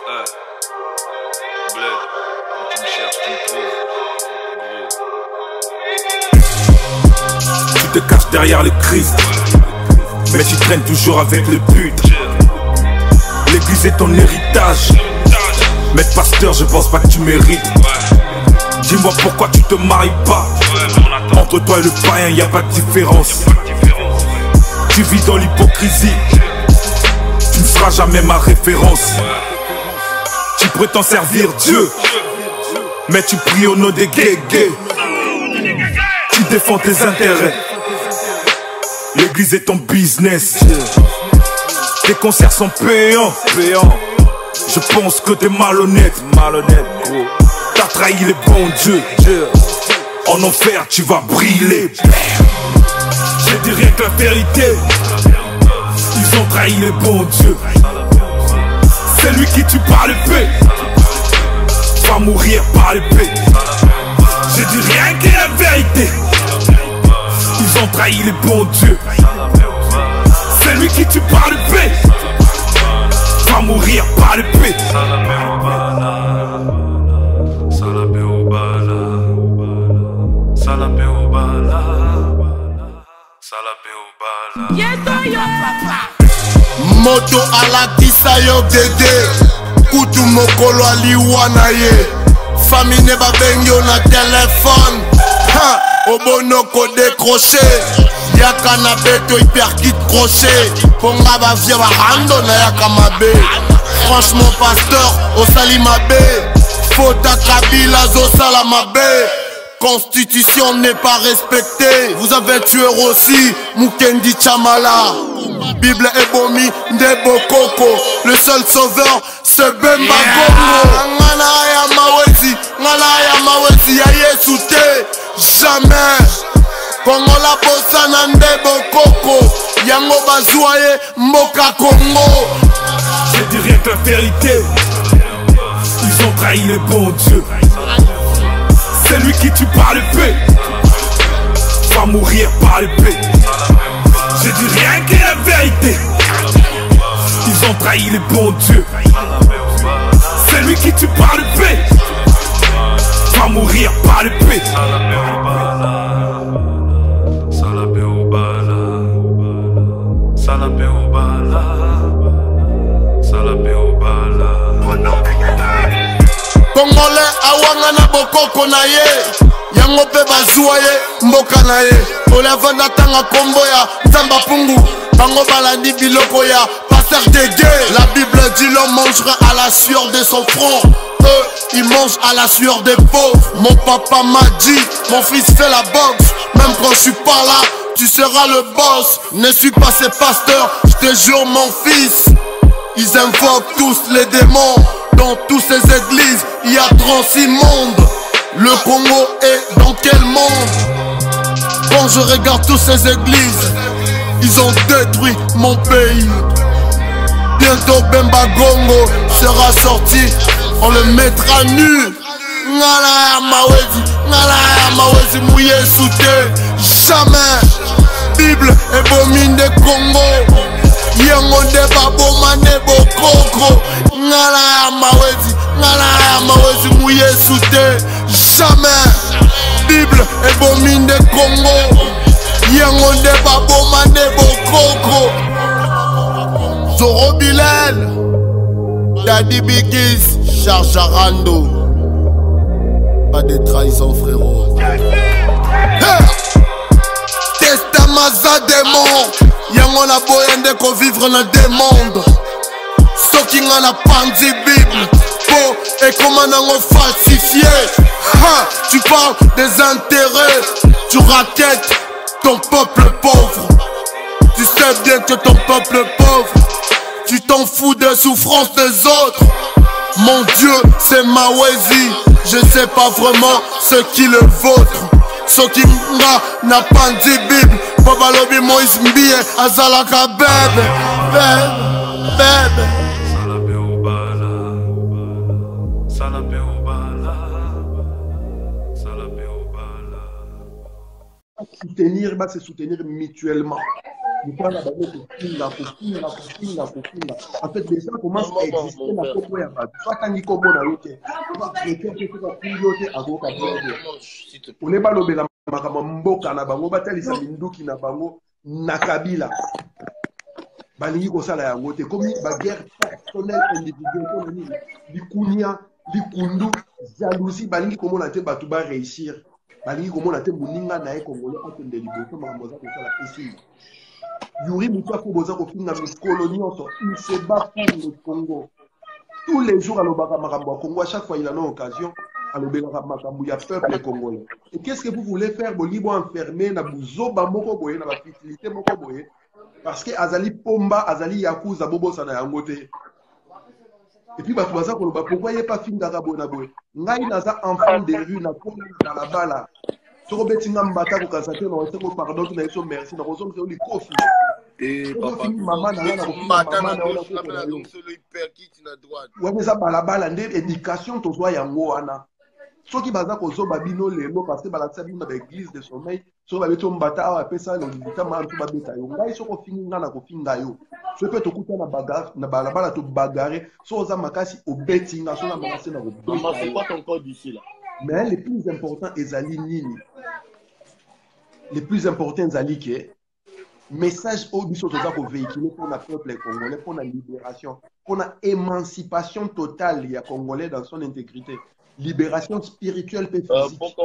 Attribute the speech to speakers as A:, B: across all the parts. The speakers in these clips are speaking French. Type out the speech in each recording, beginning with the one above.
A: Bled, quand tu me cherches, tu me trouves.
B: Tu te caches derrière le Christ, mais tu traînes toujours avec le but. L'église est ton héritage, mais pasteur, je pense pas que tu mérites. Dis-moi pourquoi tu te maries pas. Entre toi et le païen, y a pas de différence. Tu vis dans l'hypocrisie, tu ne seras jamais ma référence. Tu prétends servir Dieu, mais tu pries au nom des guégués. Tu défends tes intérêts, l'église est ton business. Tes concerts sont payants. Je pense que t'es malhonnête, gros. T'as trahi les bons dieux. En enfer tu vas briller. J'ai dit rien que la vérité. Ils ont trahi les bons dieux. C'est lui qui tue par l'épée, va mourir par l'épée. J'ai dit rien que la vérité. Ils ont trahi les bons dieux. C'est lui qui tue par l'épée, va mourir par l'épée.
C: Moto alakisa yo dede, kutu mokolo aliwa na ye. Famine babengi yo na telefone, ha, obonoko décroché. Yaka na beto hyperkit crochet, ponga bavia barando na yaka mabe. Franchement pasteur, osali mabe, Fota Kabila zosala mabe. Constitution n'est pas respectée. Vous avez tué aussi Mukendi Chamala. Bible et Bomi Ndebo Koko. Le seul sauveur c'est Bemba Gongo. Ngana ya mawezi ya Yesu te. Jamais. Kongo la bossa na Ndebo Koko. Yango bazuaye Mboka Congo.
B: J'ai dit rien que la vérité. Ils ont trahi les bons dieux. C'est lui qui tue par l'épée, va mourir par l'épée. J'ai dit rien que la vérité. Ils ont trahi les bons dieux. C'est lui qui tue par l'épée, va mourir par l'épée.
C: Congolais awanga na bokoko na ye, yango pe bazwa ye mboka na ye. Olevanda tanga kombo ya Nzamba Pungu, bango balandi biloko ya Pasteur Dédé. La Bible dit l'homme mangera à la sueur de son front, eux ils mangent à la sueur des pauvres. Mon papa m'a dit, mon fils fait la boxe, même quand je suis pas là, tu seras le boss. Ne suis pas ces pasteurs, je te jure mon fils. Ils invoquent tous les démons. Dans toutes ces églises, il y a 36 mondes. Le Congo est dans quel monde? Quand je regarde toutes ces églises, ils ont détruit mon pays. Bientôt Bemba Gongo sera sorti, on le mettra nu. Ngala ya mawezi mouillé sous terre. Jamais. Bible et Bomine de Congo. Yango de baboma ne bokoko. Ngala ya mawezi mouillé sous terre. Jamais. Bible et Bomine de Congo. Yango de baboma ne bokoko. Zoro Bilel, Daddy Bigis, Charles Arando. Pas de trahison frérot. Testamaza démon. Yango na boyende ko vivre na des mondes. Soki nga na pandi Bible po et comment nango falsifié. Ha, tu parles des intérêts, tu raquettes ton peuple pauvre. Tu sais bien que ton peuple pauvre, tu t'en fous des souffrances des autres. Mon Dieu, c'est Mawezi. Je sais pas vraiment ce qui le vôtre. Soki nga na pandi Bible, Baba lobi Moïse Mbie azalaka bebe, bebe.
D: Soutenir, bah, c'est soutenir mutuellement. En fait, les gens commencent à exister dans le pays. Soit quand ils commencent à yoter, on n'est pas le bel mboka na bango batalisa minduki na bango na kabila balingi kosala yango te comme baguerre personnelle individuelle likunia likundu jalousie balingi komona te bato ba réussir balingi komona te moninga na ye congolais akende liboso makambo za kosala esimba Yuri Moutafu boza kofinga mikolo nyonso il se bat pour le Congo tous les jours alobaka makambo ya Congo à chaque fois il en a occasion alobelaka makambo ya peuple congolais et qu'est-ce que vous voulez faire bolibo enfermer na buzoba moko boye na bafitilité moko boye parce que azali pomba azali yakuza bobosa na yango te et puis bato baza koloba pourquoi ye pas fingaka boye na boye ngai naza enfant de rue na kona balabala soko betinga mbata kokanisa te na oseko pardon na yeso merci na kozongisa oli kofi maman na wana kofinga mama na wana wana eza balabala nde éducation tozwa yango wana soki baza kozoba bino lelo parce que balakisa bino na baéglise de sommeil soki babeti mbata awa apesa lolibita maa to babeta yo ngai soko ofingi nga na kofinga yo so mpe tokuta na balabala tobagare so oza makasi obeti nga so na makasi na kobeta mais le plus important ezali nini le plus important ezali ke message oyo biso toza kovéhicule mpona peuple congolais mpona libération mpona émancipation totale ya congolais dans son intégrité libération spirituelle pe physique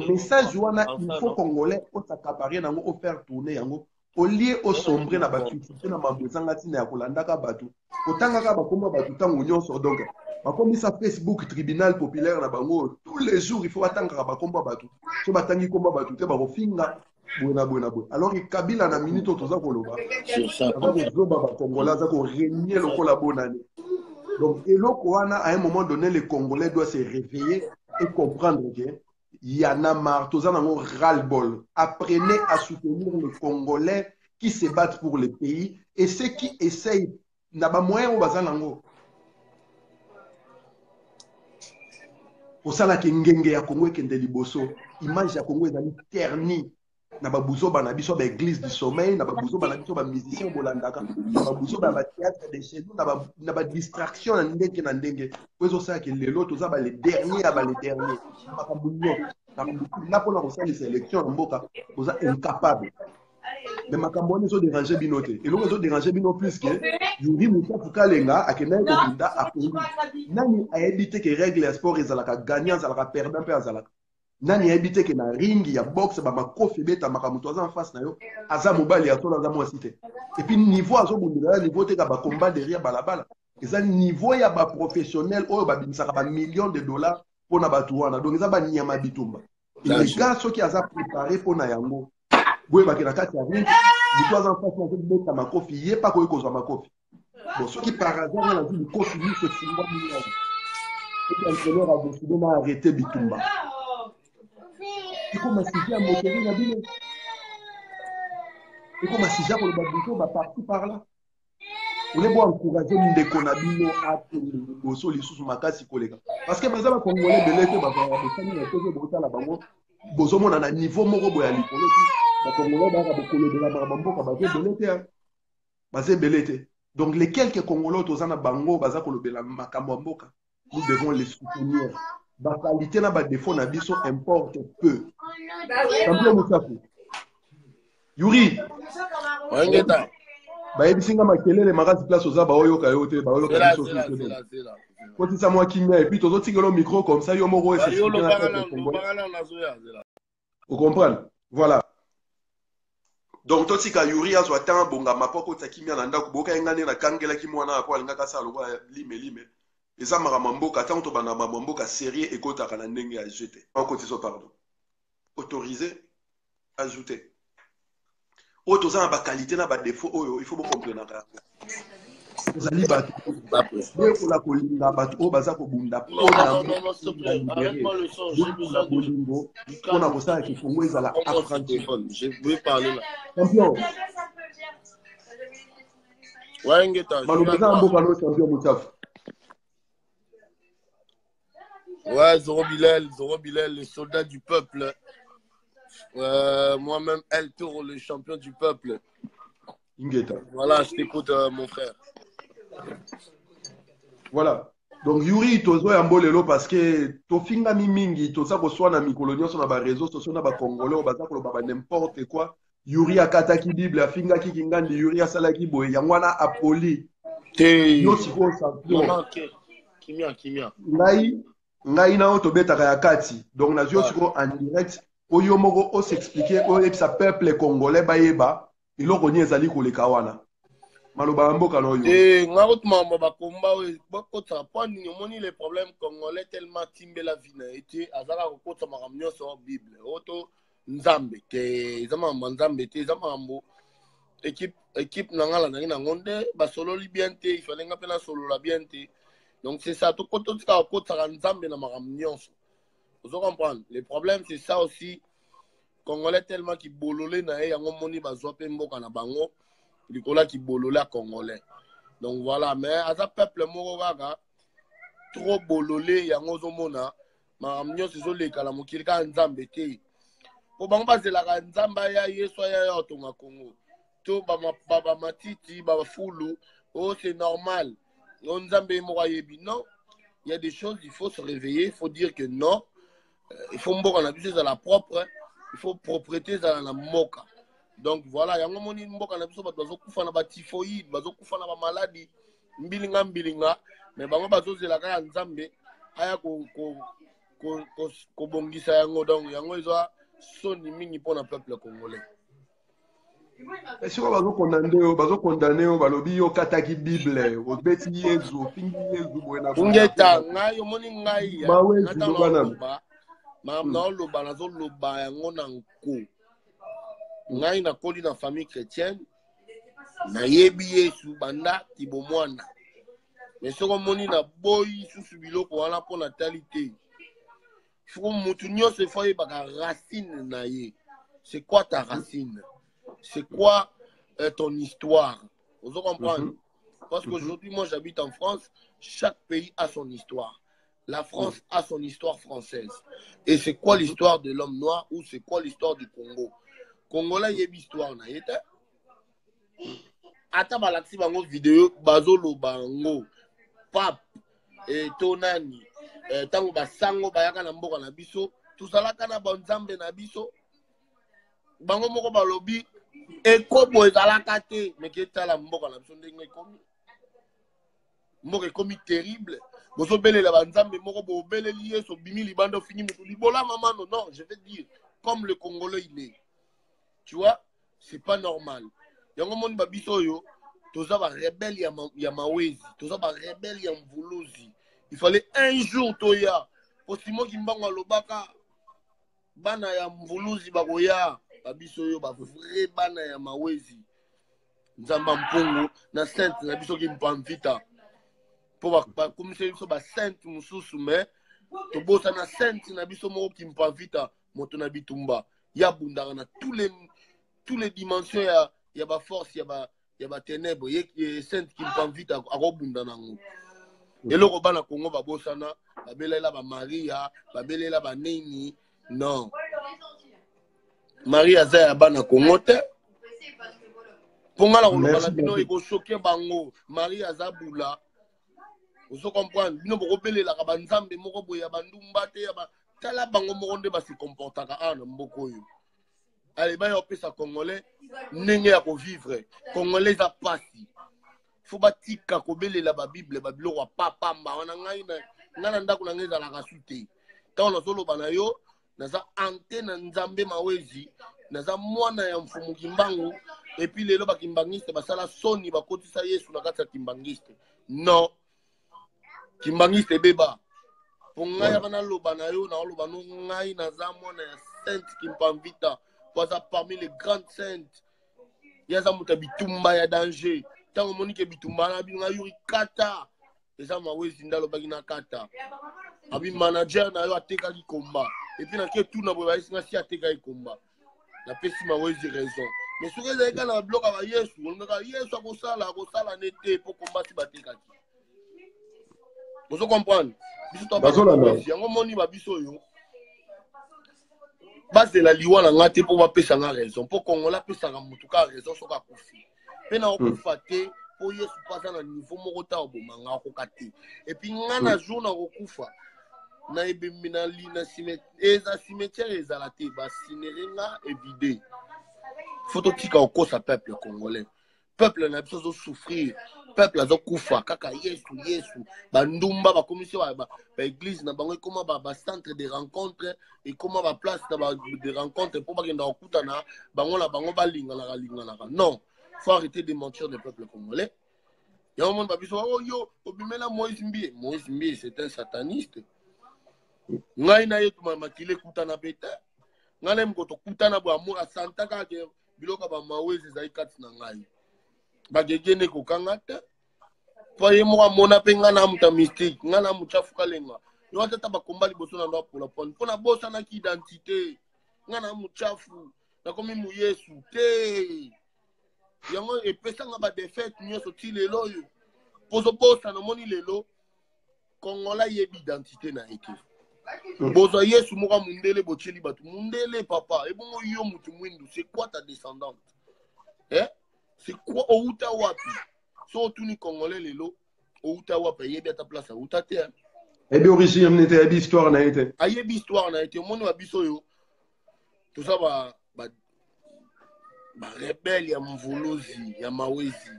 D: message wana il faut congolais osacapare nango ofaire tourner yango olie osombre na bacritique na mambo ezanga ntina ya kolandaka bato otangaka bakoma bato ntango nyonso donc bakomisa Facebook tribunal populaire na bango tous les jours il faut batangaka bakomba bato so batangi komba bato te bakofinga boye alors Kabila na minute oyo toza koloba aza kozoba bakongolais aza korenie lokola bonane donc eloko wana à un moment donné les Congolais doivent se réveiller et comprendre que y en a marre toza nango ras-le-bol apprenez à soutenir les Congolais qui se battent pour le pays et ceux qui essayent na ba moyen oyo baza nango kosala ke ngenge ya Congo ekende liboso image ya Congo ezali terni na babuzoba na biso ba église du sommeil na babuzoba na biso ba musicien bolandaka na babuzoba ba théâtre de chez nous na ba distraction na ndenge na ndenge kwezo sala ke lelo toza ba les derniers makambo nyonso na pona kosala sélection na mboka toza incapable mais makambo wana ezoderange bino te eloko ezoderange bino plus ke Yuri Moutafu Kalenga akendaki kobunda aponi nani ayebi te ke règle ya sport ezalaka gagnant azalaka perdant mpe azalaka nani ayebi te ke na ringi ya boxe bamakofi ebetamaka moto aza en face na yo aza mobali ya solo aza mwasi te et puis niveau azobundela niveau te ka bakombat derrière balabala eza niveau ya baprofessionnel oyo babimisaka bamillion de dollars mpona bato wana donc eza banyama bitumba les gars soki aza préparé mpona yango boye bakena kati ya ringi moto aza en face na azobeta makofi ye pa koyi kozwa makofi bon soki par hasard wana azwi likofi miso efungwa million eti entraîneur adeside na arrêté bitumba ekoma sujet ya motori na bino ekoma sujet koloba biso baparti par là olebo encourage ndeko na bino akende liboso lisusu makasi koleka parce que baza bakongolais bele te bosani na teke botala bango bozomona na niveau moko boya likolo ti bakongolais baka bokolobela makambo mboka baza ebele te donc les quelques congolais toza na bango baza kolobela makambo ya mboka nous devons les soutenir bakalité na badefo na biso importe peu Champion Moutafu Yuri bayebisinga makelele makasi place oza baoyoka yo te baoyoka biso kotisa mwa kimia et puis tozotikela o micro comme ça yo moko ocomprendre voilà donc totika Yuri azwa tan bongama po kotisa kimia na ndako boka engane na kangelaki mwana apo alingaka sala lokola lime eza makambo mboka ntango tobanda makambo mboka sérieux ekotaka na ndenge ya jeu te encotiso pardon autorisé ajouté oyo toza na baqualité na badefo oyo il faut bocomprenaka ozali bato boyekola kolinga bato oyo baza kobunda mpona bolingo mpona kosala kikongo ezala apprenti champion maloba eza na mboka no champion Moutafu.
C: Ouais, Zoro Bilal, le soldat du peuple. Moi-même, El Toro, le champion du peuple.
D: Ingeta.
C: Voilà, je t'écoute, mon frère.
D: Voilà. Donc, Yuri, tozo ya mbolelo parce que tofinga mingi, toza koswana mikolo nyonso na ba réseaux sociaux na ba congolais, baza koloba ba n'importe quoi. Yuri akataki Bible, afinga kiki ngandi, Yuri asalaki boye, yangwana apoli. Yo siko champion.
C: Non, Kimia.
D: Ngai na otobetaka ya kati. Donc, na yo siko en direct, oyo moko o s'expliquer, o epsa peuple congolais bayeba, iloko ni ezali koleka wana. Maloba mboka no yo.
C: Nga otuma bakomba bakota po nini omoni les problèmes congolais tellement timbe la vie na été azala kokota makambo nyonso Bible. Oto nzambe te, ezama nzambe te, ezama mbo équipe nangala na ngonde basololi bien te, il fallait nga pena solo la bien te. Donc c'est ça, tout koto tika kokota nzambe na makambo nyonso. Vous comprenez? Le problème c'est ça aussi. Congolais tellement qui bololé na yango moni bazwa pe mboka na bango. Nicolas qui bololé à Congolais. Donc voilà, mais à ce peuple morogaga, trop bololé, yango zomona, ma mignon c'est zo les kalamokili ka nzambe te. Po bango de la nzamba ya yeso ya otonga Congo. To baba matiti, baba fulu, oh c'est normal. Nzambe mora yebi non. Il y a des choses, il faut se réveiller, il faut dire que non. Il faut mboka na biso à la propre, il faut propriété à la moka. Donc voilà, yango moni mboka na biso bazo kufa na ba typhoïde, bazo kufa na ba maladie, mbilinga, mais bango bazo zela ka nzambe aya ko bongisa yango donc yango ezwa soni mingi pona peuple congolais.
D: Et si on va condamner, on va lobby au kataki Bible, au bêti Yezu, pingi Yezu, boena.
C: Ngeta ngai omoni ngai ya. Ma na loba na zo loba yango na nko. Ngai na koli na famille chrétienne na yebi Yesu banda tibomwana mais soko moni na boyi susu biloko wana po na talité faut mutu nyonso faut yebaka racine na ye. C'est quoi ta racine? C'est quoi ton histoire? Vous comprenez? Parce qu'aujourd'hui moi j'habite en France, chaque pays a son histoire. La France a son histoire française. Et c'est quoi l'histoire de l'homme noir ou c'est quoi l'histoire du Congo? Congolais yebi histoire na yete. Ata balaksi bango vidéo bazolo bango pap et tonani tango basango bayaka na mboka na biso tuzalaka na banzambe na biso bango moko balobi ekobo ezalaka te mais ketala mboka na biso ndenge ekomi mboka ekomi terrible bozo belela banzambe moko bo beleli yeso bimi libando fini mutu libola mamano. Non, je vais dire comme le Congolais il est. Tu vois, c'est pas normal. Yango moni babiso yo, toza ba rebelle ya mawezi, toza ba rebelle ya mvuluzi. Il fallait un jour toya, posimo kimbango lobaka bana ya mvuluzi bakoya, babiso yo ba vrai bana ya mawezi. Nzamba mpungu na sainte na biso ki mpamvita. Po ba komise biso ba sainte mususu mais to bosa na sainte na biso moko ki mpamvita moto na bitumba. Ya bundaka na tous les dimensions ya ba force ya ba ténèbres ye sainte qui me vite à robunda nango eloko bana Congo ba bosana ba belela ba Maria ba belela ba neni non Maria za ya bana Congo te ponga la koloba na bino eko choquer bango Maria za bula oso comprendre bino boko belela ka banzambe moko boya bandumba te ya ba tala bango moko nde ba se comportaka ana mboko yo. Allez, bah, on peut ça Congolais, n'engé à vivre. Congolais à passer. Faut bâtir kakobele la Bible, la Bible wa papa mba. On a nanda kuna ngeza la rasute. Quand on a solo banayo, naza ante na nzambe mawezi, naza mwana ya mfumu kimbangu, et puis les loba kimbangiste, basala soni bakotisa Yesu na kata kimbangiste. Non, kimbangiste beba. Pour ngai bana loba nayo na loba no ngai naza mwana ya sainte kimpamvita. Parmi les grandes saintes, il y a des bitumba ya danger. Tant que Monique bitumba na bi ngayuri kata. Eza mawezi ndalo bagina kata. Abi manager na yo ateka ki komba. Et puis na ke tout na boba isinga si ateka ki komba. Na pesi mawezi raison. Mais sur les gars na bloc aba Yesu, on nga Yesu akosala nete pour combat si bateka ki. Vous comprenez? Biso to ba. Yango moni ba biso yo. base de la liwa na ngate pour bapesa nga raison pour Congolais pesa nga mutuka raison soka kufi pe na okufa te po Yesu pasa na niveau moko ta obomanga okokate et puis nga na jour na okufa na ebembi na li na cimetière ezala te basinerenga évité faut tika okosa peuple congolais peuple na biso zo souffrir peuple azo kufa kaka Yesu bandumba ba commission ba église na bango comment ba centre de rencontre et comment ba place de rencontre pour ba kenda okutana bango la bango ba lingana non faut arrêter de mentir le peuple congolais il y a un monde ba biso yo obimela Moïse Mbié c'est un sataniste ngai na yetu makile kutana beta ngale mkoto kutana bo amour a santa ka ke biloka ba mawezi za ikati na ngai bagegene ko kangata po ye mo mona pe ngana muta mystique ngana muchafu kalenga yo tata ba kombali boso na ndo pola pona bosa na ki identité ngana muchafu na komi mu Yesu te yango epesa nga ba défaite nyoso ti lelo yo pozo bosa na moni lelo Kongola yebi identité na été bozo Yesu moka mundele bocheli batu mundele papa et bon yo mutu mwindu c'est quoi ta descendante c'est quoi outa wapi so tuni Congolais lelo outa wapi yebi ta place outa te
D: et bien origine n'était yebi histoire na été
C: yebi histoire na été moni wa biso yo tout ça ba rebelle ya mvuluzi ya mawezi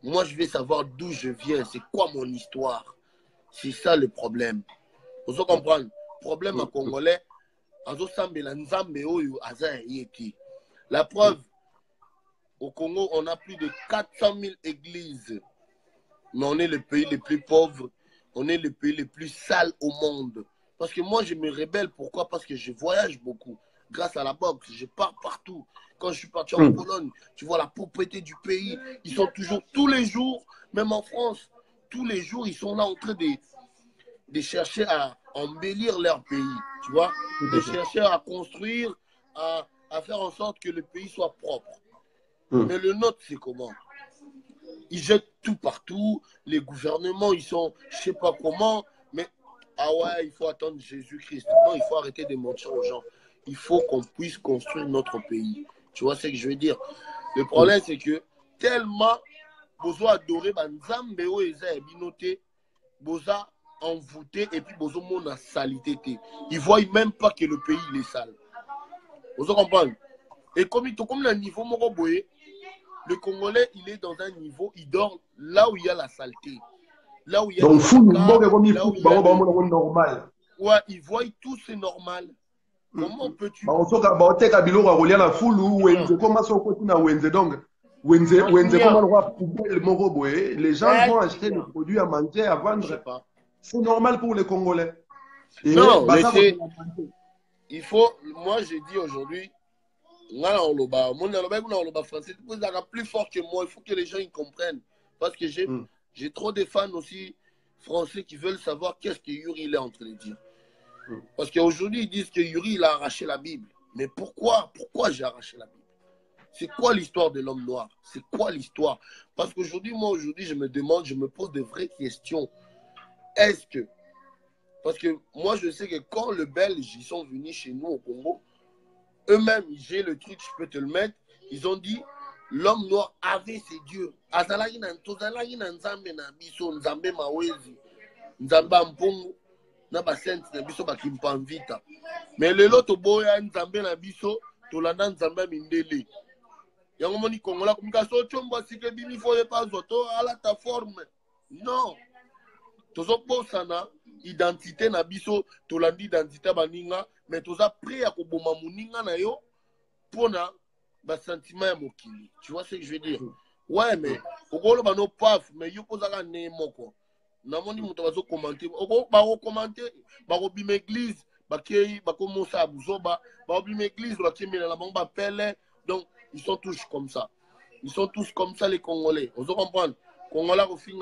C: moi je vais savoir d'où je viens c'est quoi mon histoire c'est ça le problème. Vous comprenez? Problème à Congolais, la preuve, au Congo, on a plus de 400 000 églises. Mais on est le pays le plus pauvre, on est le pays le plus sale au monde. Parce que moi, je me rebelle. Pourquoi? Parce que je voyage beaucoup. Grâce à la boxe, je pars partout. Quand je suis parti en Pologne, tu vois la pauvreté du pays. Ils sont toujours, tous les jours, même en France, tous les jours, ils sont là en train de chercher à embellir leur pays, tu vois, de chercher à construire, à faire en sorte que le pays soit propre. Mais le nôtre, c'est comment? Ils jettent tout partout, les gouvernements, ils sont, je sais pas comment, mais ah ouais, il faut attendre Jésus-Christ. Non, il faut arrêter de mentir aux gens. Il faut qu'on puisse construire notre pays. Tu vois ce que je veux dire? Le problème, c'est que tellement besoin adorer Banzambe ou Eza Binoté, besoin envoûté et puis besoin de la salité. Ils ne voient même pas que le pays il est sale. Vous comprenez? Et comme le niveau Moroboé, le Congolais il est dans un niveau, il dort là où il y a la saleté. Là où il y a
D: donc fou,
C: normal. Ouais, ils voient tout c'est normal. Comment peux-tu?
D: Les gens vont acheter des produits à manger, à vendre. C'est normal pour les Congolais. Et
C: non, mais il faut, moi je dis aujourd'hui, français, plus fort que moi, il faut que les gens ils comprennent. Parce que j'ai trop de fans aussi français qui veulent savoir qu'est-ce que Yuri il est en train de dire. Parce qu'aujourd'hui, ils disent que Yuri, il a arraché la Bible. Mais pourquoi? Pourquoi j'ai arraché la Bible? C'est quoi l'histoire de l'homme noir? C'est quoi l'histoire? Parce qu'aujourd'hui, moi, je me demande, je me pose de vraies questions. Est-ce que... Parce que moi, je sais que quand les Belges, ils sont venus chez nous au Congo, eux-mêmes, j'ai le truc, je peux te le mettre, ils ont dit, l'homme noir avait ses dieux. Mais le lot boya nzambe na biso tolanda nzambe mindele yango moni kongola komikaso chomba sike bimi foye pas zoto ala ta forme non tozo posana identité na biso tolandi identité baninga mais toza prêt à koboma muninga na yo pona ba sentiment ya mokili. Tu vois ce que je veux dire? Ouais, mais okolo bano paf mais yo kozaka ne moko namoni muto bazo commenter ba commenter ba robim église ba kei ba commencer à buzoba ba robim église ba kimela la bango ba pele. Donc ils sont tous comme ça, ils sont tous comme ça les Congolais. Vous comprenez? Congolais au fin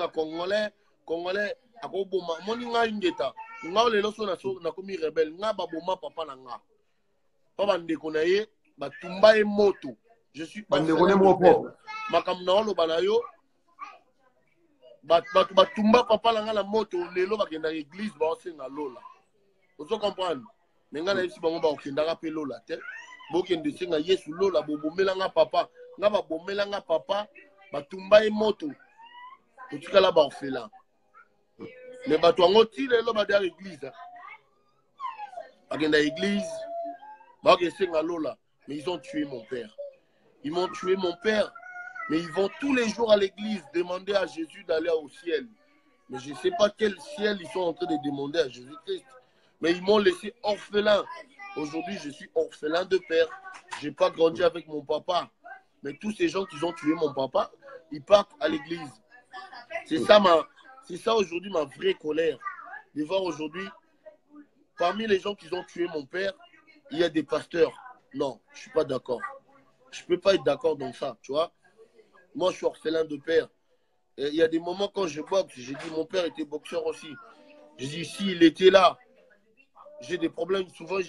C: Congolais akoboma moni nga ngeta nga le loso na komi rebelle nga ba boma papa na nga papa ndeko na ye ba tumba e moto. Je suis pas makam na olo banayo batumba papa langa la moto lelo bakenda église ba osenga lola. Vous comprenez? Mais nga na yesi bango ba okendaka pe lola te. Bokende senga Yesu lola bobomelanga papa. Nga ba bomelanga papa batumba moto. Otikala ba orphelin. Mais bato ango ti lelo ba der église. Agenda église. Ba senga lola, mais ils ont tué mon père. Ils m'ont tué mon père. Mais ils vont tous les jours à l'église demander à Jésus d'aller au ciel. Mais je ne sais pas quel ciel ils sont en train de demander à Jésus-Christ. Mais ils m'ont laissé orphelin. Aujourd'hui, je suis orphelin de père. Je n'ai pas grandi avec mon papa. Mais tous ces gens qui ont tué mon papa, ils partent à l'église. C'est ça aujourd'hui ma vraie colère. De voir aujourd'hui, parmi les gens qui ont tué mon père, il y a des pasteurs. Non, je ne suis pas d'accord. Je ne peux pas être d'accord dans ça, tu vois. Moi, je suis orphelin de père. Et il y a des moments quand je boxe, j'ai dit mon père était boxeur aussi. J'ai dit s'il était là, j'ai des problèmes. Souvent,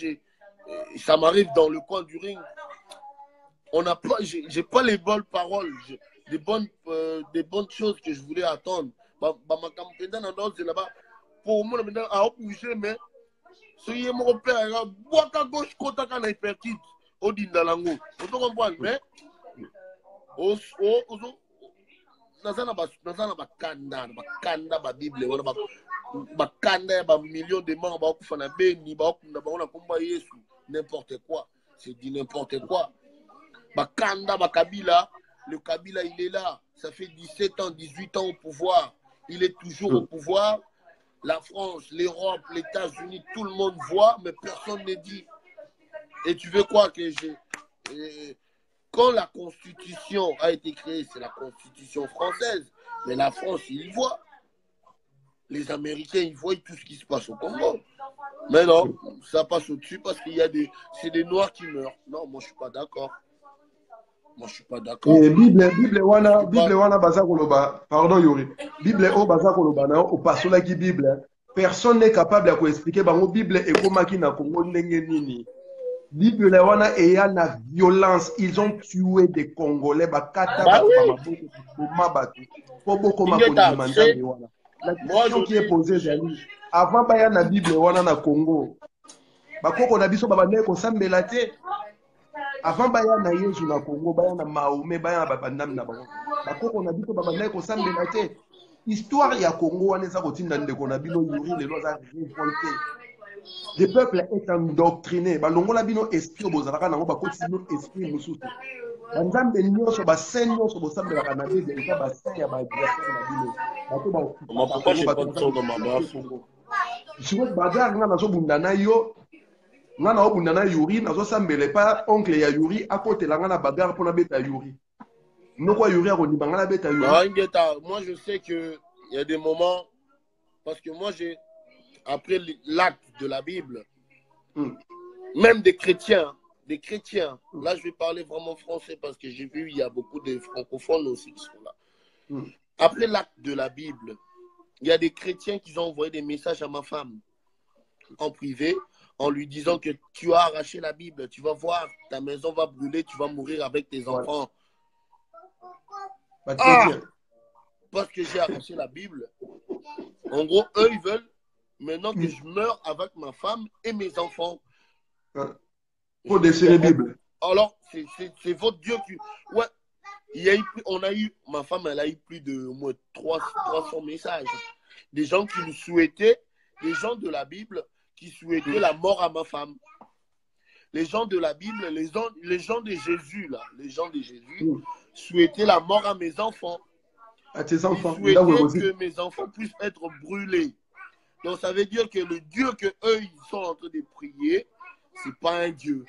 C: ça m'arrive dans le coin du ring. J'ai pas les bonnes paroles, des bonnes choses que je voulais attendre. Ma campagne c'est là-bas. Pour moi, maintenant, à bouger, mais si mon père a boire à gauche, côté à l'hypertite, au dindalango. Vous comprenez, mais nazana bakanda ba Bible wana bakanda ba millions de morts ba kufana beni ba okunda ba ona komba Yesu n'importe quoi, c'est dit n'importe quoi. Bakanda ba Kabila, le Kabila il est là, ça fait 17 ans, 18 ans au pouvoir, il est toujours au pouvoir. La France, l'Europe, les États-Unis, tout le monde voit, mais personne ne dit. Et tu veux quoi que quand la Constitution a été créée, c'est la Constitution française. Mais la France, ils voient. Les Américains, ils voient tout ce qui se passe au Congo. Mais non, ça passe au-dessus parce qu'il y a c'est des Noirs qui meurent. Non, moi, je ne suis pas d'accord. Moi, je ne suis pas d'accord.
D: Bible wana baza koloba, pardon Yuri. Bible o baza koloba na o pasola ki Bible. Personne n'est capable de expliquer bango Bible et comment qui na Congo ndenge nini. Bible wana eya na violence, ils ont tué des Congolais bakata ba mabatu. Poboko makoni manzambe wana. La question qui est posée Zali, avant baya na Bible wana na Congo. Bakoko na biso babane ko sambela te. Avant baya na Yesu na Congo, baya na Mahomet, baya na babandam na bango. Bakoko na biso babane ko sambela te. Histoire ya Congo wana eza kotinda ndeko na bino Yuri lelo za révolté. Le peuple est endoctriné. Balongola bino esprit bozalaka nango bakoti bino esprit mususu. Banzambe nyonso basen nyonso bosambela kana Bible eza basen ya baadversaire na bino. Bato ba
C: pourquoi j'ai pas de son dans ma baffe?
D: Je vois bagarre nga nazo bunda na yo. Nga na obunda na Yuri nazo sambele pa oncle ya Yuri akotela nga na bagarre pona beta Yuri. Noko Yuri akondima nga na beta Yuri.
C: Moi je sais que il y a des moments parce que moi après l'acte de la Bible, même des chrétiens, là je vais parler vraiment français parce que j'ai vu il y a beaucoup de francophones aussi qui sont là. Après l'acte de la Bible, il y a des chrétiens qui ont envoyé des messages à ma femme en privé en lui disant que tu as arraché la Bible, tu vas voir, ta maison va brûler, tu vas mourir avec tes enfants. Parce que j'ai arraché la Bible. En gros, eux, ils veulent maintenant que je meurs avec ma femme et mes enfants.
D: Pour déchirer la Bible.
C: Alors, c'est votre Dieu qui... Ouais, ma femme, elle a eu plus de au moins 300 messages. Des gens qui nous souhaitaient, des gens de la Bible qui souhaitaient la mort à ma femme. Les gens de la Bible, les gens de Jésus, là, les gens de Jésus souhaitaient la mort à mes enfants.
D: À tes enfants.
C: Ils souhaitaient que mes enfants puissent être brûlés. Donc ça veut dire que le Dieu que eux ils sont en train de prier, c'est pas un Dieu.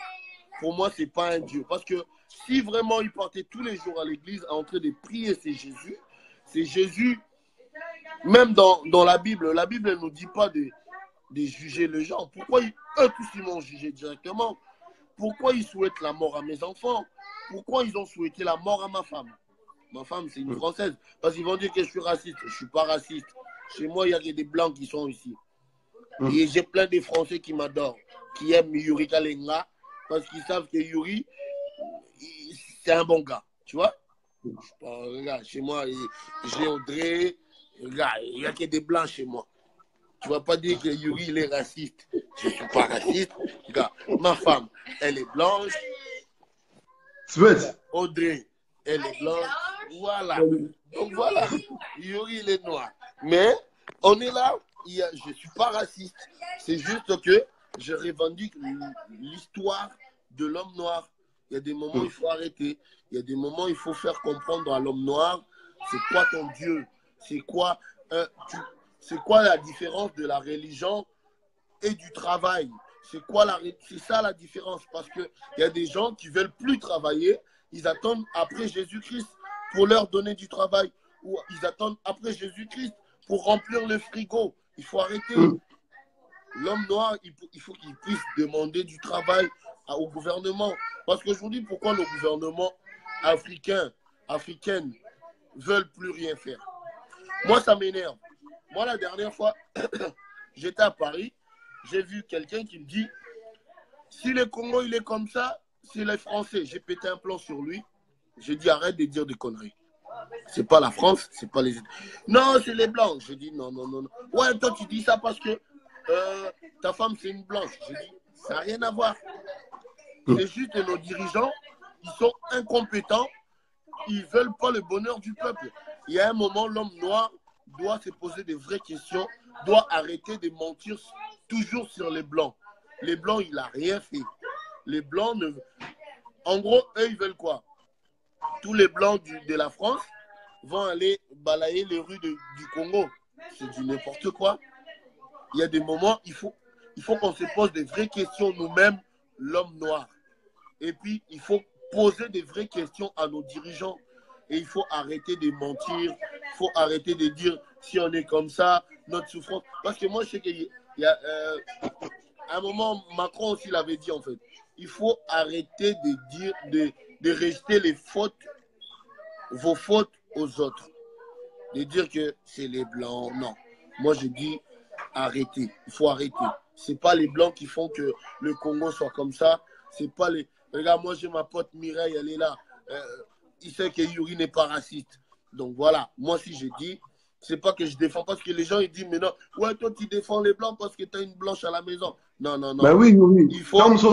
C: Pour moi, c'est pas un Dieu. Parce que si vraiment ils partaient tous les jours à l'église en train de prier, c'est Jésus. C'est Jésus. Même dans la Bible ne nous dit pas de juger les gens. Pourquoi eux tous ils m'ont jugé directement? Pourquoi ils souhaitent la mort à mes enfants? Pourquoi ils ont souhaité la mort à ma femme? Ma femme, c'est une Française. Parce qu'ils vont dire que je suis raciste. Je ne suis pas raciste. Chez moi, il y a des Blancs qui sont ici. Et j'ai plein de Français qui m'adorent, qui aiment Yuri Kalenga, parce qu'ils savent que Yuri, c'est un bon gars. Tu vois? Regarde, chez moi, j'ai Audrey. Regarde, il n'y a que des Blancs chez moi. Tu vas pas dire que Yuri, il est raciste. Je suis pas raciste. Regarde, ma femme, elle est blanche. Audrey, elle est blanche. Voilà. Donc voilà, Yuri, il est noir. Mais on est là, je ne suis pas raciste. C'est juste que je revendique l'histoire de l'homme noir. Il y a des moments où il faut arrêter. Il y a des moments où il faut faire comprendre à l'homme noir, c'est quoi ton Dieu? C'est quoi la différence de la religion et du travail? C'est ça la différence. Parce qu'il y a des gens qui ne veulent plus travailler. Ils attendent après Jésus-Christ pour leur donner du travail. Ou ils attendent après Jésus-Christ pour remplir le frigo. Il faut arrêter. L'homme noir, il faut qu'il puisse demander du travail au gouvernement. Parce qu'aujourd'hui, pourquoi nos gouvernements africains veulent plus rien faire? Moi, ça m'énerve. Moi, la dernière fois, j'étais à Paris, j'ai vu quelqu'un qui me dit, si le Congo, il est comme ça, c'est les Français. J'ai pété un plomb sur lui. J'ai dit, arrête de dire des conneries. C'est pas la France, c'est pas les... Non, c'est les Blancs. J'ai dit, non. Ouais, toi, tu dis ça parce que ta femme, c'est une blanche. J'ai dit, ça n'a rien à voir. C'est juste que nos dirigeants, ils sont incompétents. Ils veulent pas le bonheur du peuple. Il y a un moment, l'homme noir doit se poser des vraies questions, doit arrêter de mentir toujours sur les Blancs. Les Blancs, il n'a rien fait. Les Blancs, en gros, eux, ils veulent quoi? Tous les Blancs de la France vont aller balayer les rues du Congo. C'est du n'importe quoi. Il y a des moments, il faut qu'on se pose des vraies questions nous-mêmes, l'homme noir. Et puis, il faut poser des vraies questions à nos dirigeants. Et il faut arrêter de mentir. Il faut arrêter de dire si on est comme ça, notre souffrance. Parce que moi, je sais qu'il y a à un moment, Macron aussi l'avait dit en fait. Il faut arrêter de dire, de rejeter vos fautes aux autres. De dire que c'est les Blancs. Non. Moi, je dis arrêtez. Il faut arrêter. C'est pas les Blancs qui font que le Congo soit comme ça. C'est pas les... Regarde, moi, j'ai ma pote Mireille, elle est là. Il sait que Yuri n'est pas raciste. Donc voilà. Moi, si je dis, c'est pas que je défends. Parce que les gens, ils disent, mais non, ouais, toi, tu défends les Blancs parce que tu as une blanche à la maison. Non.
D: Ben oui.
C: Il faut qu'ils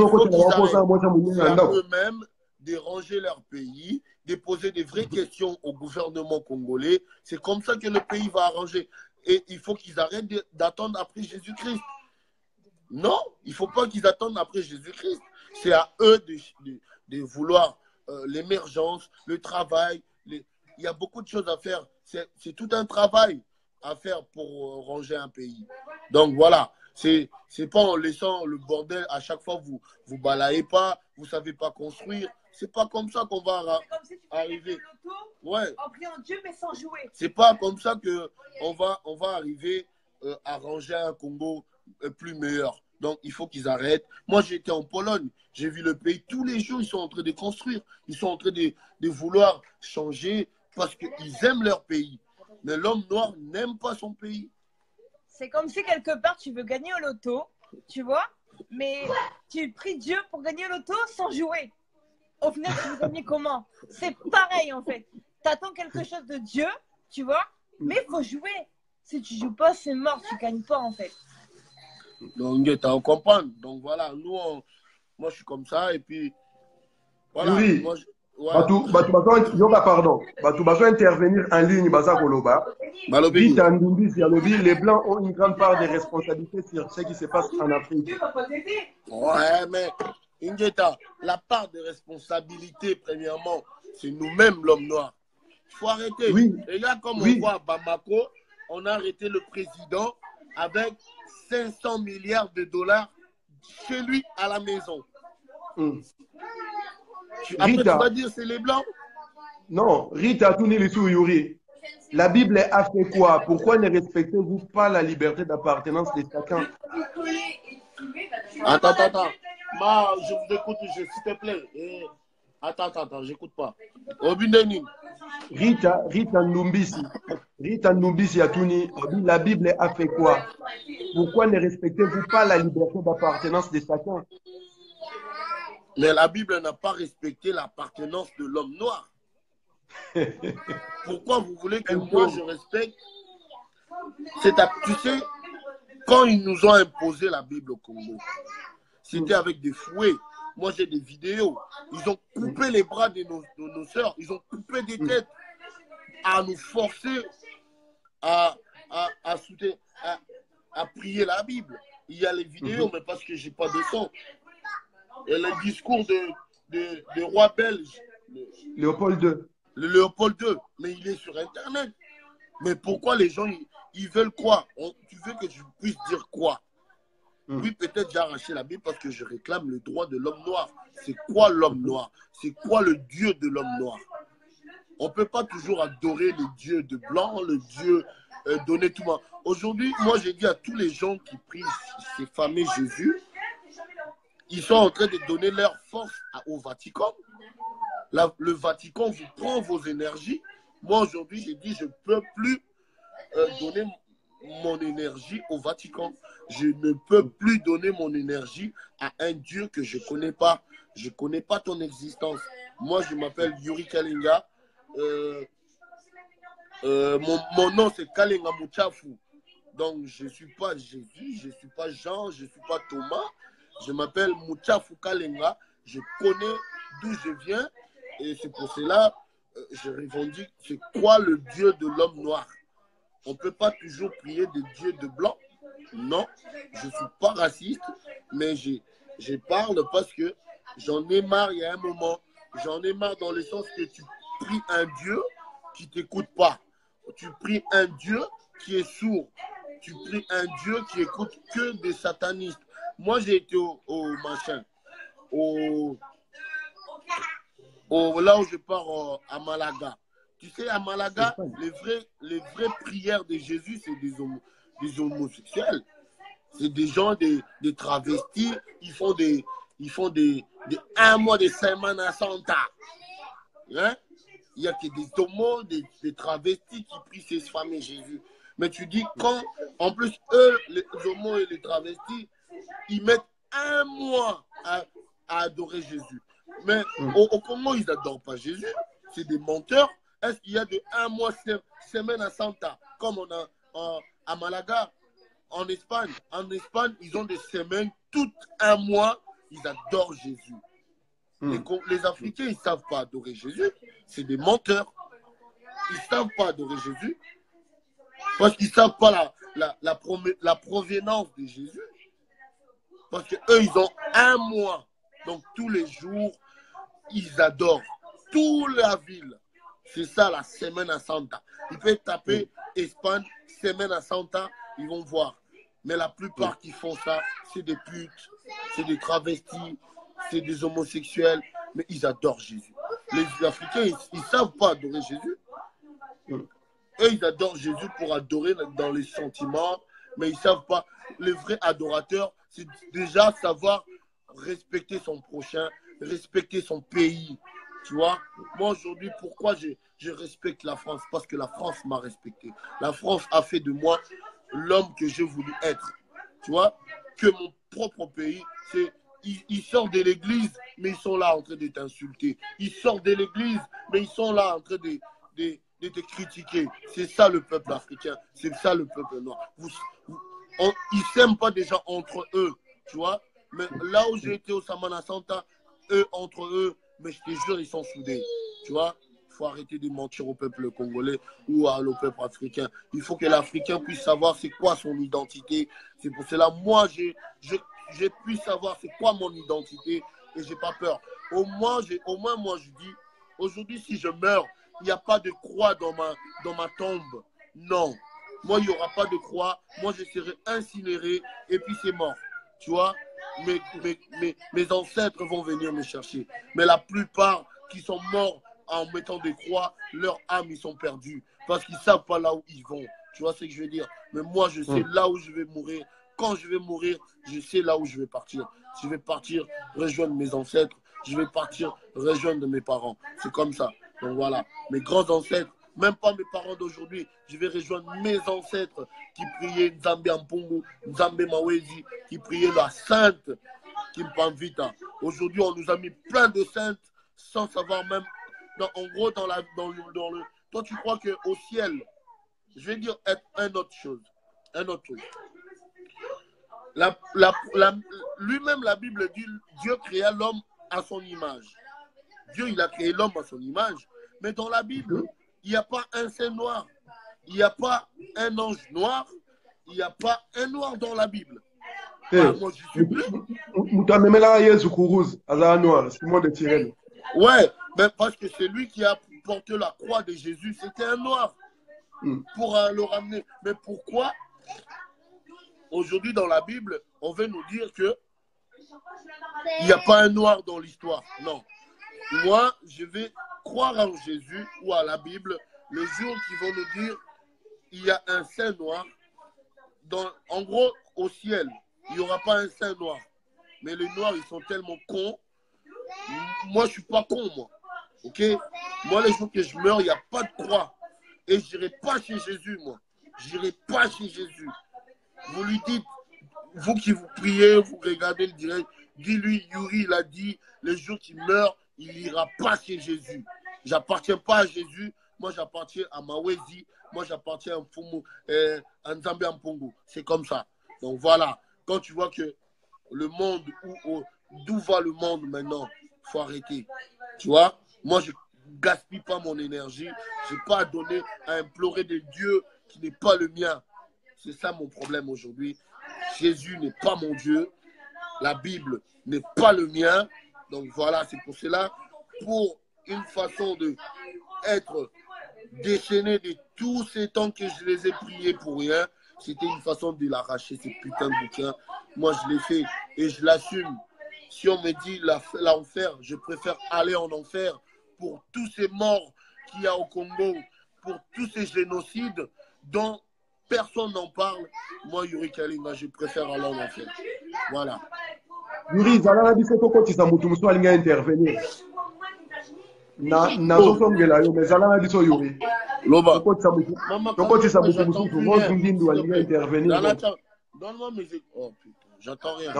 C: arrêtent à eux-mêmes de ranger leur pays, de poser des vraies questions au gouvernement congolais. C'est comme ça que le pays va arranger. Et il faut qu'ils arrêtent d'attendre après Jésus-Christ. Non, il ne faut pas qu'ils attendent après Jésus-Christ. C'est à eux de vouloir l'émergence, le travail. Il y a beaucoup de choses à faire. C'est tout un travail à faire pour ranger un pays. Donc voilà, c'est pas en laissant le bordel à chaque fois, vous balayez pas, vous ne savez pas construire. C'est pas comme ça qu'on va arriver. Ouais.
E: En priant Dieu, mais sans jouer.
C: C'est pas comme ça qu'on va arriver à ranger un Congo plus meilleur. Donc, il faut qu'ils arrêtent. Moi, j'étais en Pologne. J'ai vu le pays. Tous les jours, ils sont en train de construire. Ils sont en train de vouloir changer parce qu'ils aiment leur pays. Mais l'homme noir n'aime pas son pays.
E: C'est comme si quelque part, tu veux gagner au loto, tu vois, mais tu pries Dieu pour gagner au loto sans jouer. Au final, tu veux gagner comment? C'est pareil, en fait. Tu attends quelque chose de Dieu, tu vois, mais il faut jouer. Si tu joues pas, c'est mort. Tu gagnes pas, en fait.
C: Donc, tu as comprendre. Donc, voilà, moi, je suis comme ça. Et puis, voilà.
D: Oui.
C: Moi,
D: pardon. Tu vas intervenir en ligne, Baza Koloba. Les Blancs ont une grande part de responsabilité sur ce qui se passe en Afrique.
C: Ouais, mais, Ingeta, la part de responsabilité, premièrement, c'est nous-mêmes, l'homme noir. Il faut arrêter.
D: Oui.
C: Et là, comme on voit à Bamako, on a arrêté le président avec 500 milliards de dollars chez lui à la maison. Après, tu vas dire c'est les Blancs?
D: Non, Rita Tounilisu Yuri. La Bible a fait quoi? Pourquoi ne respectez-vous pas la liberté d'appartenance de chacun?
C: Attends. Je vous écoute, s'il te plaît. Attends, j'écoute pas.
D: Rita Numbisi Atuni, la Bible a fait quoi? Pourquoi ne respectez-vous pas la liberté d'appartenance de chacun?
C: Mais la Bible n'a pas respecté l'appartenance de l'homme noir. Pourquoi vous voulez que moi je respecte? Tu sais,
F: Quand ils nous ont imposé la Bible au Congo, c'était avec des fouets. Moi, j'ai des vidéos. Ils ont coupé les bras de nos sœurs. Ils ont coupé des têtes à nous forcer à prier la Bible. Il y a les vidéos, mais parce que j'ai pas de son. Et le discours de roi belge.
D: Léopold II.
F: Le Léopold II. Mais il est sur Internet. Mais pourquoi les gens, ils veulent quoi? Tu veux que je puisse dire quoi? Oui, peut-être j'ai arraché la Bible parce que je réclame le droit de l'homme noir. C'est quoi l'homme noir? C'est quoi le Dieu de l'homme noir? On ne peut pas toujours adorer le Dieu de blanc, le Dieu donner tout. Aujourd'hui, moi, j'ai dit à tous les gens qui prient ces fameux Jésus, ils sont en train de donner leur force au Vatican. Le Vatican vous prend vos énergies. Moi, aujourd'hui, j'ai dit, je ne peux plus donner mon énergie au Vatican. Je ne peux plus donner mon énergie à un Dieu que je ne connais pas. Je ne connais pas ton existence. Moi, je m'appelle Yuri Kalenga. Mon nom, c'est Kalenga Mouchafu. Donc, je ne suis pas Jésus, je ne suis pas Jean, je ne suis pas Thomas. Je m'appelle Mouchafu Kalenga. Je connais d'où je viens. Et c'est pour cela je revendique, c'est quoi le Dieu de l'homme noir? On ne peut pas toujours prier des dieux de blanc. Non, je ne suis pas raciste, mais je parle parce que j'en ai marre il y a un moment. J'en ai marre dans le sens que tu pries un Dieu qui ne t'écoute pas. Tu pries un Dieu qui est sourd. Tu pries un Dieu qui écoute que des satanistes. Moi, j'ai été au machin, là où je pars à Malaga. Tu sais, à Malaga, les vraies prières de Jésus, c'est des homosexuels. C'est des gens, des travestis. Ils font un mois de Semana Santa. Hein? Il n'y a que des homos, des travestis qui prient ces fameux Jésus. Mais tu dis, quand, en plus, eux, les homos et les travestis, ils mettent un mois à adorer Jésus. Mais au Congo, ils n'adorent pas Jésus. C'est des menteurs. Est-ce qu'il y a de un mois, semaine à Santa, comme on a à Malaga, en Espagne? En Espagne, ils ont des semaines, tout un mois, ils adorent Jésus. Les Africains, ils ne savent pas adorer Jésus. C'est des menteurs. Ils ne savent pas adorer Jésus parce qu'ils ne savent pas la provenance de Jésus. Parce qu'eux, ils ont un mois. Donc, tous les jours, ils adorent. Toute la ville. C'est ça, la semaine à Santa. Ils peuvent taper Espagne, semaine à Santa, ils vont voir. Mais la plupart qui font ça, c'est des putes, c'est des travestis, c'est des homosexuels. Mais ils adorent Jésus. Les Africains, ils ne savent pas adorer Jésus. Eux, ils adorent Jésus pour adorer dans les sentiments. Mais ils ne savent pas. Les vrais adorateurs, c'est déjà savoir respecter son prochain, respecter son pays. Tu vois, moi aujourd'hui, pourquoi je respecte la France? Parce que la France m'a respecté. La France a fait de moi l'homme que j'ai voulu être. Tu vois, que mon propre pays, c'est... Ils sortent de l'église, mais ils sont là en train de t'insulter. Ils sortent de l'église, mais ils sont là en train de te critiquer. C'est ça le peuple africain. C'est ça le peuple noir. Ils ne s'aiment pas déjà entre eux. Tu vois, mais là où j'ai été au Samana Santa, eux entre eux, mais je te jure, ils sont soudés. Tu vois, il faut arrêter de mentir au peuple congolais ou au peuple africain. Il faut que l'Africain puisse savoir c'est quoi son identité. C'est pour cela, moi, j'ai pu savoir c'est quoi mon identité et j'ai pas peur. Au moins, moi, je dis, aujourd'hui, si je meurs, il n'y a pas de croix dans ma tombe. Non. Moi, il n'y aura pas de croix. Moi, je serai incinéré et puis c'est mort. Tu vois, mes ancêtres vont venir me chercher. Mais la plupart qui sont morts en mettant des croix, leurs âmes, ils sont perdus. Parce qu'ils ne savent pas là où ils vont. Tu vois ce que je veux dire? Mais moi, je sais là où je vais mourir. Quand je vais mourir, je sais là où je vais partir. Je vais partir rejoindre mes ancêtres. Je vais partir rejoindre mes parents. C'est comme ça. Donc voilà, mes grands ancêtres, même pas mes parents d'aujourd'hui. Je vais rejoindre mes ancêtres qui priaient Nzambe Ampungu, Nzambe Mawezi, qui priaient la sainte Kimpamvita. Aujourd'hui, on nous a mis plein de saintes sans savoir même. En gros, dans le. Toi, tu crois qu'au ciel, je vais dire un autre chose. Un autre truc. Lui-même, la Bible dit, Dieu créa l'homme à son image. Dieu, il a créé l'homme à son image. Mais dans la Bible, il n'y a pas un saint noir. Il n'y a pas un ange noir. Il n'y a pas un noir dans la Bible. Moi, je suis bleu. Ouais, mais parce que c'est lui qui a porté la croix de Jésus. C'était un noir pour le ramener. Mais pourquoi aujourd'hui dans la Bible, on veut nous dire que il n'y a pas un noir dans l'histoire? Non. Moi, je vais croire en Jésus ou à la Bible le jour qu'ils vont nous dire il y a un saint noir. En gros, au ciel, il n'y aura pas un saint noir. Mais les noirs, ils sont tellement cons. Moi, je ne suis pas con, moi. Ok? Moi, les jours que je meurs, il n'y a pas de croix. Et je n'irai pas chez Jésus, moi. Je n'irai pas chez Jésus. Vous lui dites, vous qui vous priez, vous regardez le direct, dis-lui, Yuri, il a dit, le jour qu'il meurt, il n'ira pas chez Jésus. J'appartiens pas à Jésus. Moi, j'appartiens à Mawezi. Moi, j'appartiens à Mfumu, à Nzambe Mpongo. C'est comme ça. Donc, voilà. Quand tu vois que le monde, d'où va le monde maintenant, il faut arrêter. Tu vois? Moi, je ne gaspille pas mon énergie. Je n'ai pas à donner, à implorer de Dieu qui n'est pas le mien. C'est ça mon problème aujourd'hui. Jésus n'est pas mon Dieu. La Bible n'est pas le mien. Donc voilà, c'est pour cela, pour une façon de être déchaîné de tous ces temps que je les ai priés pour rien, c'était une façon de l'arracher, ces putains de bouquins. Moi, je l'ai fait et je l'assume. Si on me dit l'enfer, je préfère aller en enfer pour tous ces morts qu'il y a au Congo, pour tous ces génocides dont personne n'en parle. Moi, Yuri Kalinga, je préfère aller en enfer. Voilà.
D: Yuri, Zalana dit que tu as intervenir. Nazosongela yo, mais Zalana dit que Yuri.
F: Loba. Donne-moi musique. Oh putain, j'entends rien.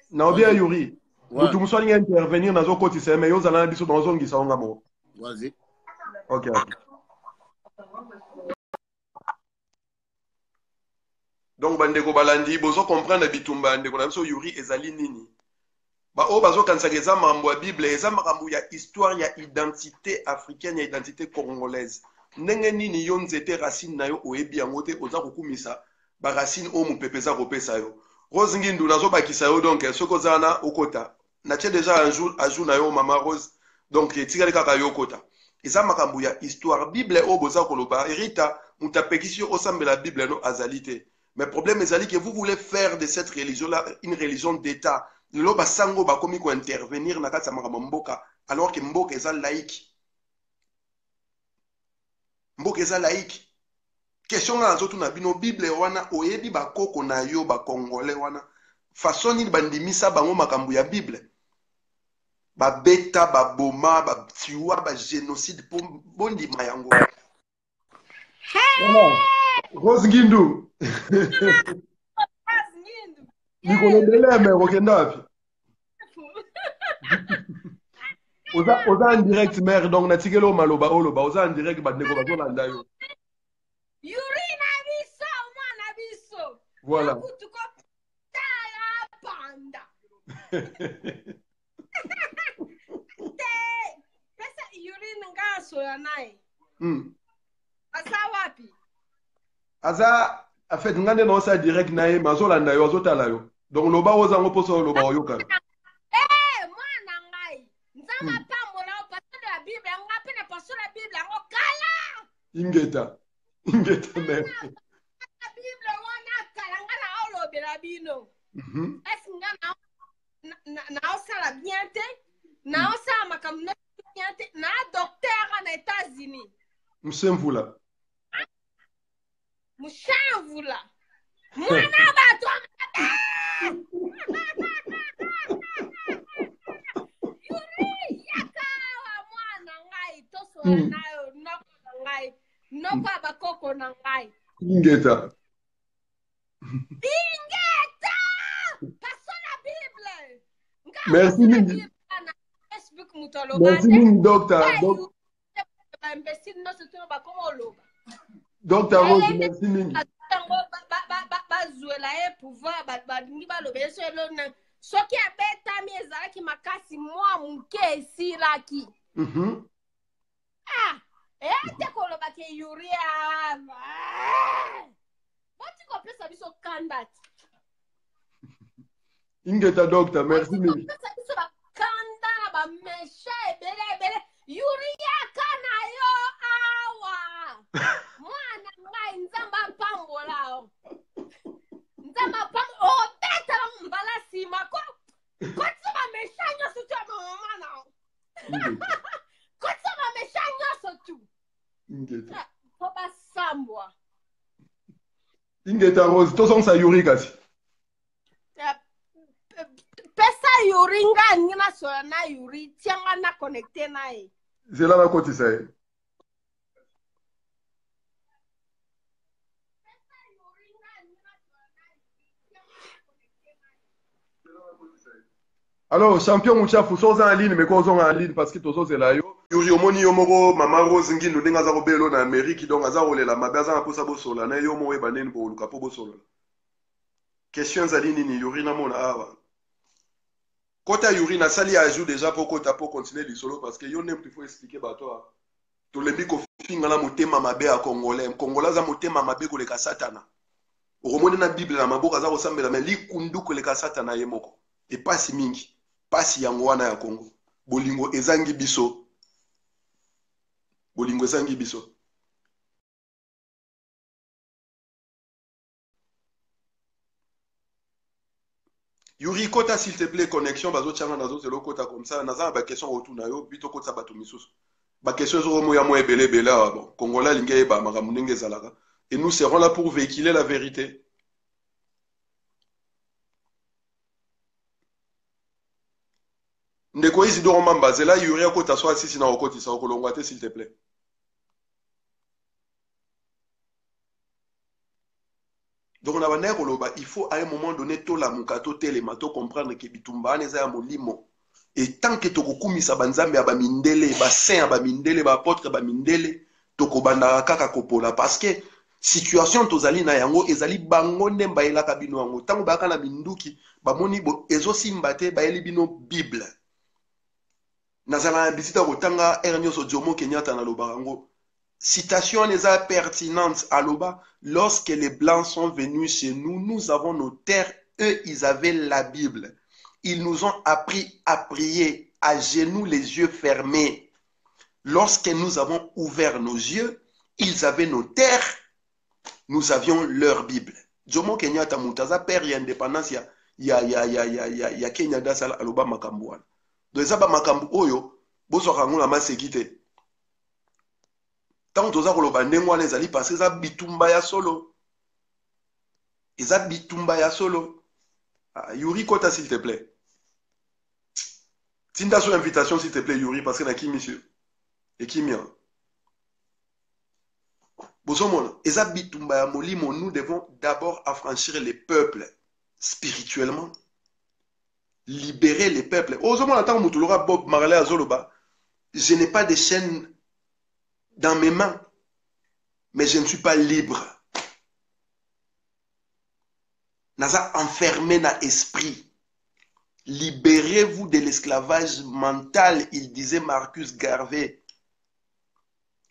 D: Naobia Yuri. Tu me soignes intervenir dans un côté, mais yo Zalana dit que dans un guisa on a.
F: Vas-y.
D: Ok. Donc, bandeko balandi, bozo comprendre bitumba, ndeko na biso Yuri ezali nini. Ba o bazo kansaka eza makambo ya Bible, eza makambo ya histoire ya identité africaine, ya identité congolaise. Ndenge nini yo nzete racine na yo oyebi yango te oza kokumisa ba racine o mopepe eza kopesa yo. Rose Ngindu nazo bakisa yo donc soko zana okota. Na tie déjà un jour na yo mama Rose. Donc tikali kaka yo okota. Eza makambo ya histoire Bible o boza koloba Rita mutapekisi yo osambela Bible no azalite. Mais le problème est que vous voulez faire de cette religion-là une religion d'État. Le basango ba komi ko intervenir na kati ya mboka alors que mboka est laïque. Mboka est laïque. Question na zotu na bino Bible wana oyebi ba koko na yo ba congolais wana. Façon ni bandimisa bango makambo ya Bible. Ba beta ba boma ba tiwa ba génocide pour bondi mayango. Rose Ngindu. Nikolondele mais rokendavi. Oza en direct mère donc na tikelo maloba oloba oza en direct ba ndeko bazo landa yo.
E: Yuri na biso mwana biso.
D: Voilà.
E: Kutuko tala panda. Pesa Yuri ngaso ya naye. Asa wapi?
D: Asa en fait ngande no sa direct naye mazo landa yo azotala yo. Donc loba oza ngoposo loba oyoka.
E: Mwana ngai. Nzama pambola pastor ya Bible ngapi na pastor ya Bible ngo kala.
D: Ingeta mère.
E: La Bible wana kala ngana olobela bino. Est ngana na osala bien te? Na osala makambo bien te? Na docteur na États-Unis.
D: Msemvula.
E: Mushamvula. Mwana bato. Yuri yakawa mwana ngai toso nayo noko ngai noko bakoko na ngai.
D: Ingeta.
E: Passe la Bible.
D: Merci mingi.
E: Facebook mutolo.
D: Merci mingi docteur.
E: Imbécile non c'est tout ba comme oloba.
D: Docteur Rose merci mingi.
G: bazwela ye pouvoir balingi balobele so elona soki abetami ezalaki makasi mwa moke esilaki ete koloba ke Yuria boti kopesa biso kanda
D: Ingeta docteur, merci mille.
G: kopesa biso bakanda bamesha ebele Yuria kana yo awa mwana ngai nzamba pambola nzamba pambola obeta mbala sima kotsa bamesha nyonso tu ya mama na kotsa bamesha nyonso tu po basambwa
D: Ingeta Rose, tozongisa Yuri kasi.
G: pesa Yuri nga ningi nasola na Yuri tianga na connecte na ye
D: Zela na kotisa ye. Alors, champion Mouchafu, soza en ligne, mais qu'on en ligne parce que tozo zela yo. Yuri omoni yo moko mama Rose ngi no denga za ko belo na Amérique donc aza olela mabaza na posa bosola na yo mo we baneni bo luka po bosola. Question za ligne ni Yuri na mona awa. Kota Yuri na sali ajout déjà pour kota pour continuer le solo parce que yo nem il faut expliquer ba toi. To lebi ko finga na motema mabe ya congolais. Congolais za motema mabe ko le ka satana. Omoni na Bible na maboka za ko sambela mais likundu ko le ka satana ye moko. Et pas si mingi. Pasi yango wana ya Congo. Bolingo ezangi biso. Bolingo ezangi biso. Yuri kota s'il te plaît connexion bazo changa nazo zelo kota comme ça naza ba question autour na yo bito kota bato misusu. Ba question zo mo ya mo ebele bela bon Congolais lingé ba makamunenge zalaka et nous serons là pour véhiculer la vérité. Ndeko Isidore Mamba, zela Yuri akota so asisi na okoti sa okolongwa te s'il te plaît. Donc on a banné koloba, il faut à un moment donné to la mukato telema to comprendre que bitumba neza ya molimo. Et tant que tokokumisa banzambe ya bamindele, ba saint ya bamindele, ba apôtre ba mindele, tokobanda kaka kopola parce que situation tozali na yango ezali bango ndemba elaka bino yango. Tango baka na minduki, bamoni bo ezosimba te ba eli bino Bible. Nazala bisita kotanga Ernyoso Jomo Kenyatta na lobarango. Citation les a pertinente à Loba. Lorsque les Blancs sont venus chez nous, nous avons nos terres. Eux, ils avaient la Bible. Ils nous ont appris à prier à genoux, les yeux fermés. Lorsque nous avons ouvert nos yeux, ils avaient nos terres. Nous avions leur Bible. Jomo Kenyatta Mutaza père y indépendance ya Kenya dasala aloba makambuana. Donc ça ba makambu oyo boso kangula masekite. Tant toza koloba ndengwa ezali parce que ça bitumba ya solo. Eza bitumba ya solo. Yuri Kota s'il te plaît. Tinda sur invitation s'il te plaît Yuri parce que na qui monsieur. Et qui mien. Bosomona, eza bitumba ya molimo, nous devons d'abord affranchir les peuples spirituellement. Libérer les peuples. Bosomona tant mutulora Bob Marley azoloba. Je n'ai pas de chaîne dans mes mains, mais je ne suis pas libre. Naza enfermé dans l'esprit. Libérez-vous de l'esclavage mental, il disait Marcus Garvey.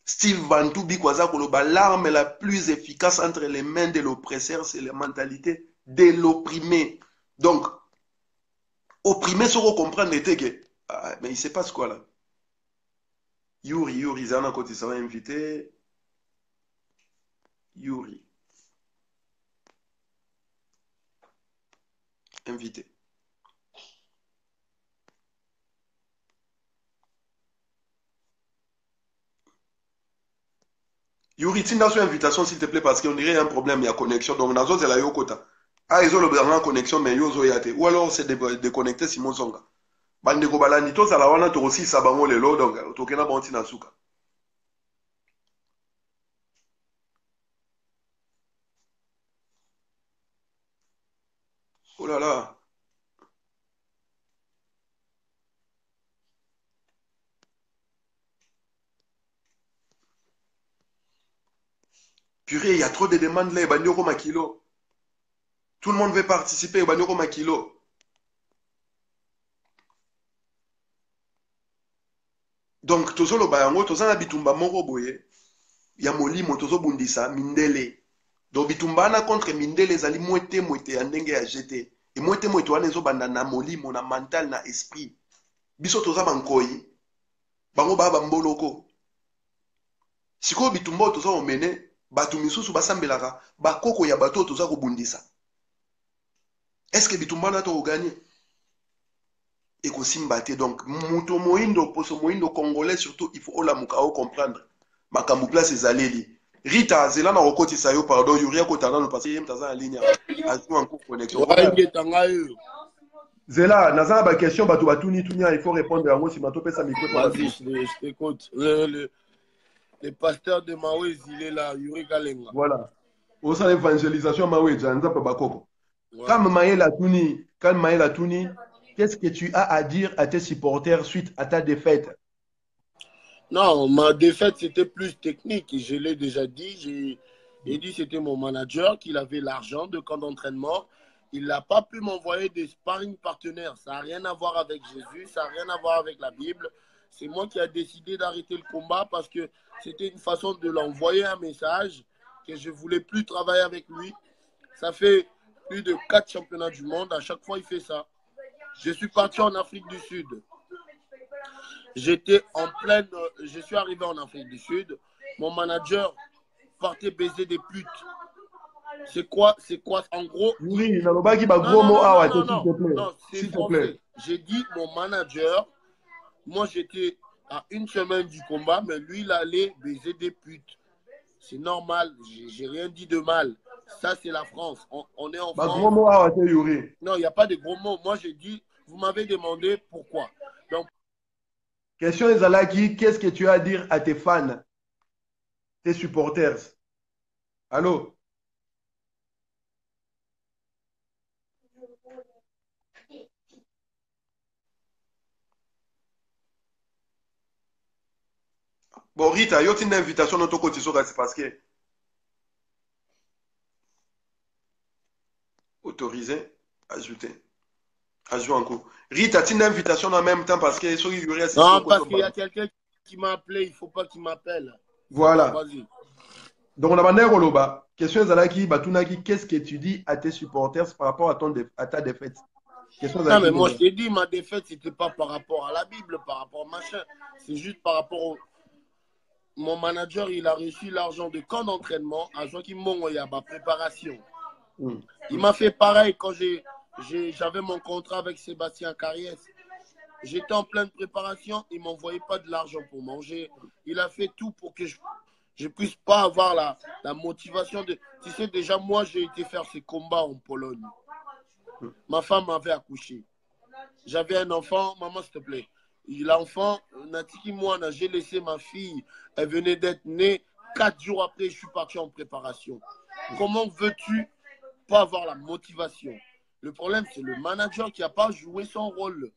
D: Steve Bantubi Kwaza Koloba, l'arme la plus efficace entre les mains de l'oppresseur, c'est la mentalité de l'opprimé. Donc, opprimé, ce qu'on comprend, était que, mais il se passe quoi là? Yuri, Zana Koti, ça va inviter. Yuri. Invité. Yuri, tu as une invitation s'il te plaît parce qu'on dirait un problème, il y a connexion. Donc, dans la Yokota. Ah, ils ont le connexion, mais ils ont yate. Ou alors, c'est déconnecté Simon Songa. Bandeko balanito za la wana to aussi sabango lelo donc tokena bonti na suka. Oh là là. Purée, il y a trop de demandes là, bandeko makilo. Tout le monde veut participer au Banyoko Makilo. Donc, tozolo bayango, tozana bitumba moko boye. Ya molimo tozo bundisa mindele. Donc bitumba na contre mindele zali mwete ya ndenge ya jeté. Et mwete wana ezo banda na molimo na mental na esprit. Biso toza bankoyi. Bango baba mboloko. Siko bitumba toza omene batu misusu basambelaka bakoko ya bato toza kobundisa. Est-ce que bitumba na to gagner? Et ko simbate donc muto moindo poso moindo congolais surtout il faut ola mukao comprendre. Makambu place ezaleli. Rita zela na okoti sayo pardon yuria ko tana no parce que mtaza en ligne azu en cours connexion. Zela naza ba question batu batuni tunya il faut répondre à moi si mato pesa micro pour
F: vas-y je t'écoute. Le pasteur de Mawez il est là Yuri Kalenga.
D: Voilà. Au sein l'évangélisation Mawez nza pa bakoko. Quand Maëla Touni, qu'est-ce que tu as à dire à tes supporters suite à ta défaite?
F: Non, ma défaite, c'était plus technique. Je l'ai déjà dit. J'ai dit que c'était mon manager, qu'il avait l'argent de camp d'entraînement. Il n'a pas pu m'envoyer des sparring partenaires. Ça n'a rien à voir avec Jésus, ça n'a rien à voir avec la Bible. C'est moi qui ai décidé d'arrêter le combat parce que c'était une façon de l'envoyer un message que je ne voulais plus travailler avec lui. Ça fait plus de 4 championnats du monde. À chaque fois, il fait ça. Je suis parti en Afrique du Sud. J'étais en pleine... Je suis arrivé en Afrique du Sud. Mon manager partait baiser des putes. C'est quoi en gros...
D: Oui, non, s'il te plaît.
F: J'ai dit mon manager, moi j'étais à une semaine du combat, mais lui il allait baiser des putes. C'est normal, j'ai rien dit de mal. Ça c'est la France. On est en France. Non, il n'y a pas de gros mots. Moi j'ai dit, vous m'avez demandé pourquoi. Donc,
D: question Ezalaki, qu'est-ce que tu as à dire à tes fans, tes supporters? Allô? Bon, Rita, il y a une invitation dans ton côté, c'est parce que autorisé, ajouter. Ajoute encore. Rita, tu as une invitation en même temps parce que
F: non, parce qu'il y a quelqu'un qui m'a appelé, il ne faut pas qu'il m'appelle.
D: Voilà.
F: Vas-y.
D: Donc, on a demandé Roloba. Question Zalaki, Batunaki, qu'est-ce que tu dis à tes supporters par rapport à ta défaite?
F: Non, mais moi, je t'ai dit, ma défaite, ce n'était pas par rapport à la Bible, par rapport à machin. C'est juste par rapport au... Mon manager, il a reçu l'argent de camp d'entraînement à Joachim Mongoya, ma préparation. Il m'a fait pareil quand j'avais mon contrat avec Sébastien Carriès. J'étais en pleine préparation, il ne m'envoyait pas de l'argent pour manger. Il a fait tout pour que je ne puisse pas avoir la motivation de... Tu sais, déjà, moi, j'ai été faire ces combats en Pologne. Ma femme m'avait accouché. J'avais un enfant, maman, s'il te plaît. L'enfant, Natiki Mouana, j'ai laissé ma fille. Elle venait d'être née. 4 jours après, je suis parti en préparation. Comment veux-tu pas avoir la motivation? Le problème, c'est le manager qui n'a pas joué son rôle.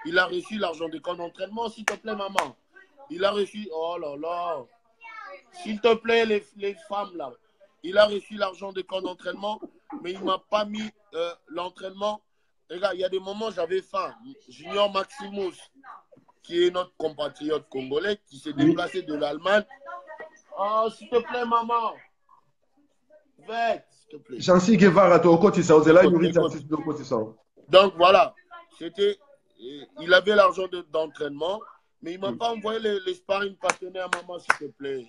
F: Il a reçu l'argent de camp d'entraînement, s'il te plaît, maman. Il a reçu... Oh là là. S'il te plaît, les femmes, là. Il a reçu l'argent de camp d'entraînement, mais il ne m'a pas mis l'entraînement. Regarde, il y a des moments, j'avais faim. Junior Maximus, qui est notre compatriote congolais, qui s'est déplacé de l'Allemagne. Oh, s'il te plaît, maman. Vête, s'il te plaît.
D: Jansi Guevara,
F: donc voilà, il avait l'argent d'entraînement, mais il ne m'a pas envoyé les sparring partenaires, maman, s'il te plaît.